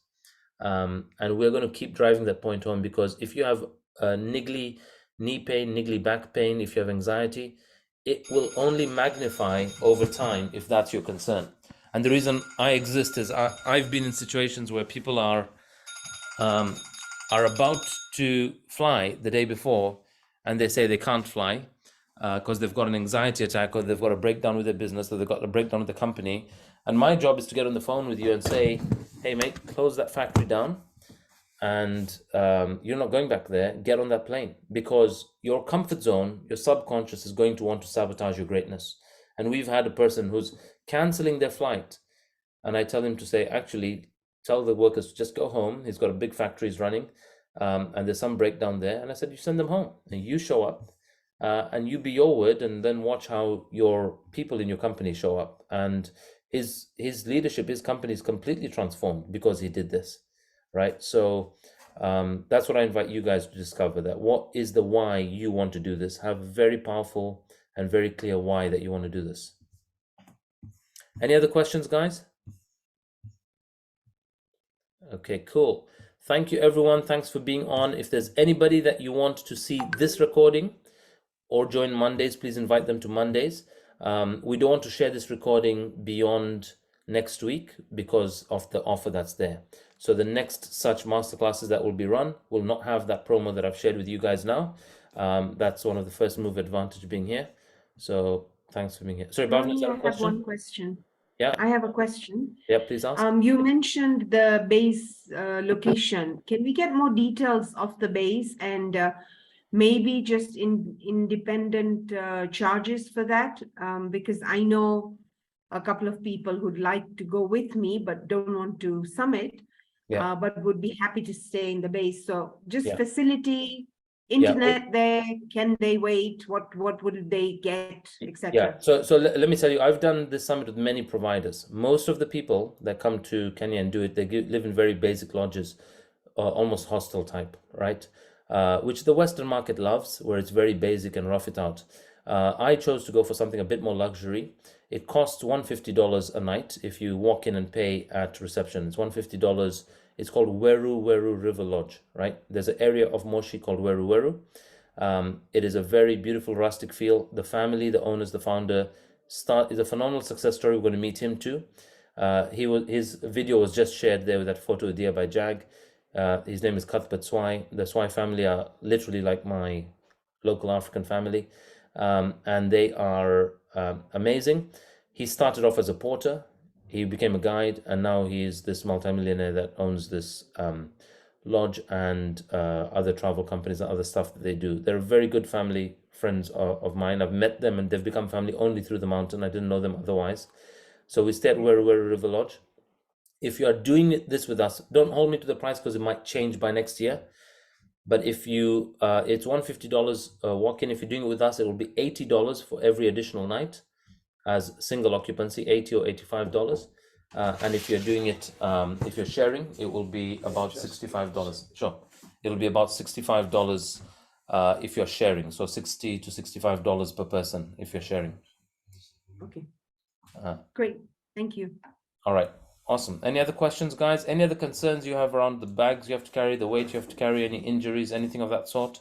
Speaker 1: And we're going to keep driving that point home, because if you have niggly knee pain, niggly back pain, if you have anxiety, it will only magnify over time if that's your concern. And the reason I exist is I've been in situations where people are about to fly the day before, and they say they can't fly because they've got an anxiety attack, or they've got a breakdown with their business, or they've got a breakdown with the company. And my job is to get on the phone with you and say, hey, mate, close that factory down. And you're not going back there. Get on that plane, because your comfort zone, your subconscious is going to want to sabotage your greatness. And we've had a person who's canceling their flight. And I tell him to say, actually, tell the workers to just go home. He's got a big factory he's running. And there's some breakdown there. And I said, you send them home and you show up and you be your word, and then watch how your people in your company show up. And his leadership, his company is completely transformed because he did this, right? So that's what I invite you guys to discover, that what is the why you want to do this. Have a very powerful and very clear why that you want to do this. Any other questions, guys? Okay, cool. Thank you, everyone. Thanks for being on. If there's anybody that you want to see this recording or join Mondays, please invite them to Mondays. We don't want to share this recording beyond next week because of the offer that's there. So the next such masterclasses that will be run will not have that promo that I've shared with you guys now. That's one of the first move advantage being here. So thanks for being here. Sorry, Bhavna, is that a question?
Speaker 13: I have one question.
Speaker 1: Yeah.
Speaker 13: I have a question.
Speaker 1: Yeah, please ask.
Speaker 13: You mentioned the base location. Can we get more details of the base, and maybe just independent charges for that? Because I know a couple of people who'd like to go with me but don't want to summit, but would be happy to stay in the base. So just facility, internet there, can they wait? What would they get, etc.?
Speaker 1: So let me tell you, I've done this summit with many providers. Most of the people that come to Kenya and do it, they live in very basic lodges, almost hostel type, right? Which the Western market loves, where it's very basic and rough it out. I chose to go for something a bit more luxury. It costs $150 a night if you walk in and pay at reception. It's $150. It's called Weru River Lodge, right? There's an area of Moshi called Weru. It is a very beautiful rustic feel. The family, the owners, the founder, is a phenomenal success story. We're going to meet him too. His video was just shared there with that photo idea by Jag. His name is Cuthbert Swai. The Swai family are literally like my local African family, and they are amazing. He started off as a porter. He became a guide, and now he is this multimillionaire that owns this lodge and other travel companies and other stuff that they do. They're very good family friends of mine. I've met them, and they've become family only through the mountain. I didn't know them otherwise. So we stay at Weru River Lodge. If you are doing this with us, don't hold me to the price because it might change by next year. But if you, it's $150 walk-in. If you're doing it with us, it will be $80 for every additional night. as single occupancy, $80 or $85. And if you're doing it, if you're sharing, it will be about $65. Sure, it'll be about $65 if you're sharing. So $60 to $65 per person if you're sharing.
Speaker 13: Okay. Great. Thank you.
Speaker 1: All right. Awesome. Any other questions, guys? Any other concerns you have around the bags you have to carry, the weight you have to carry, any injuries, anything of that sort?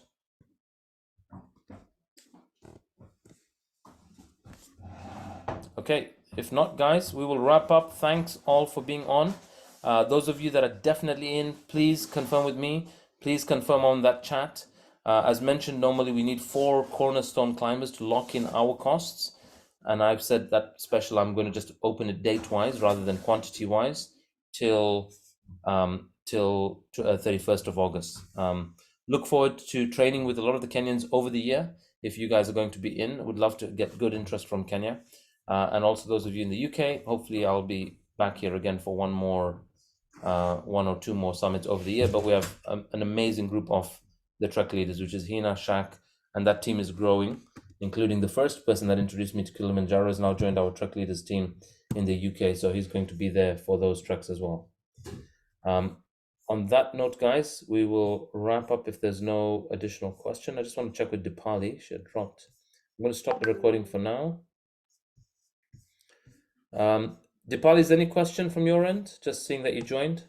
Speaker 1: Okay. If not, guys, we will wrap up. Thanks all for being on. Those of you that are definitely in, please confirm with me. Please confirm on that chat. As mentioned, normally we need 4 cornerstone climbers to lock in our costs. And I've said that special, I'm going to just open it date-wise rather than quantity-wise till 31st of August. Look forward to training with a lot of the Kenyans over the year. If you guys are going to be in, would love to get good interest from Kenya. And also those of you in the UK, hopefully I'll be back here again for one or two more summits over the year. But we have an amazing group of the trek leaders, which is Hina, Shaq, and that team is growing, including the first person that introduced me to Kilimanjaro has now joined our trek leaders team in the UK. So he's going to be there for those treks as well. On that note, guys, we will wrap up if there's no additional question. I just want to check with Dipali. She had dropped. I'm going to stop the recording for now. Dipali, is there any question from your end? Just seeing that you joined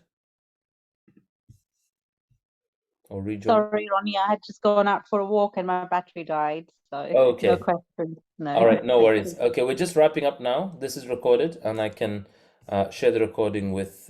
Speaker 1: or rejoined.
Speaker 15: Sorry, Ronnie, I had just gone out for a walk and my battery died. So
Speaker 1: okay.
Speaker 15: No question. No.
Speaker 1: All right, no worries. Okay, we're just wrapping up now. This is recorded and I can share the recording with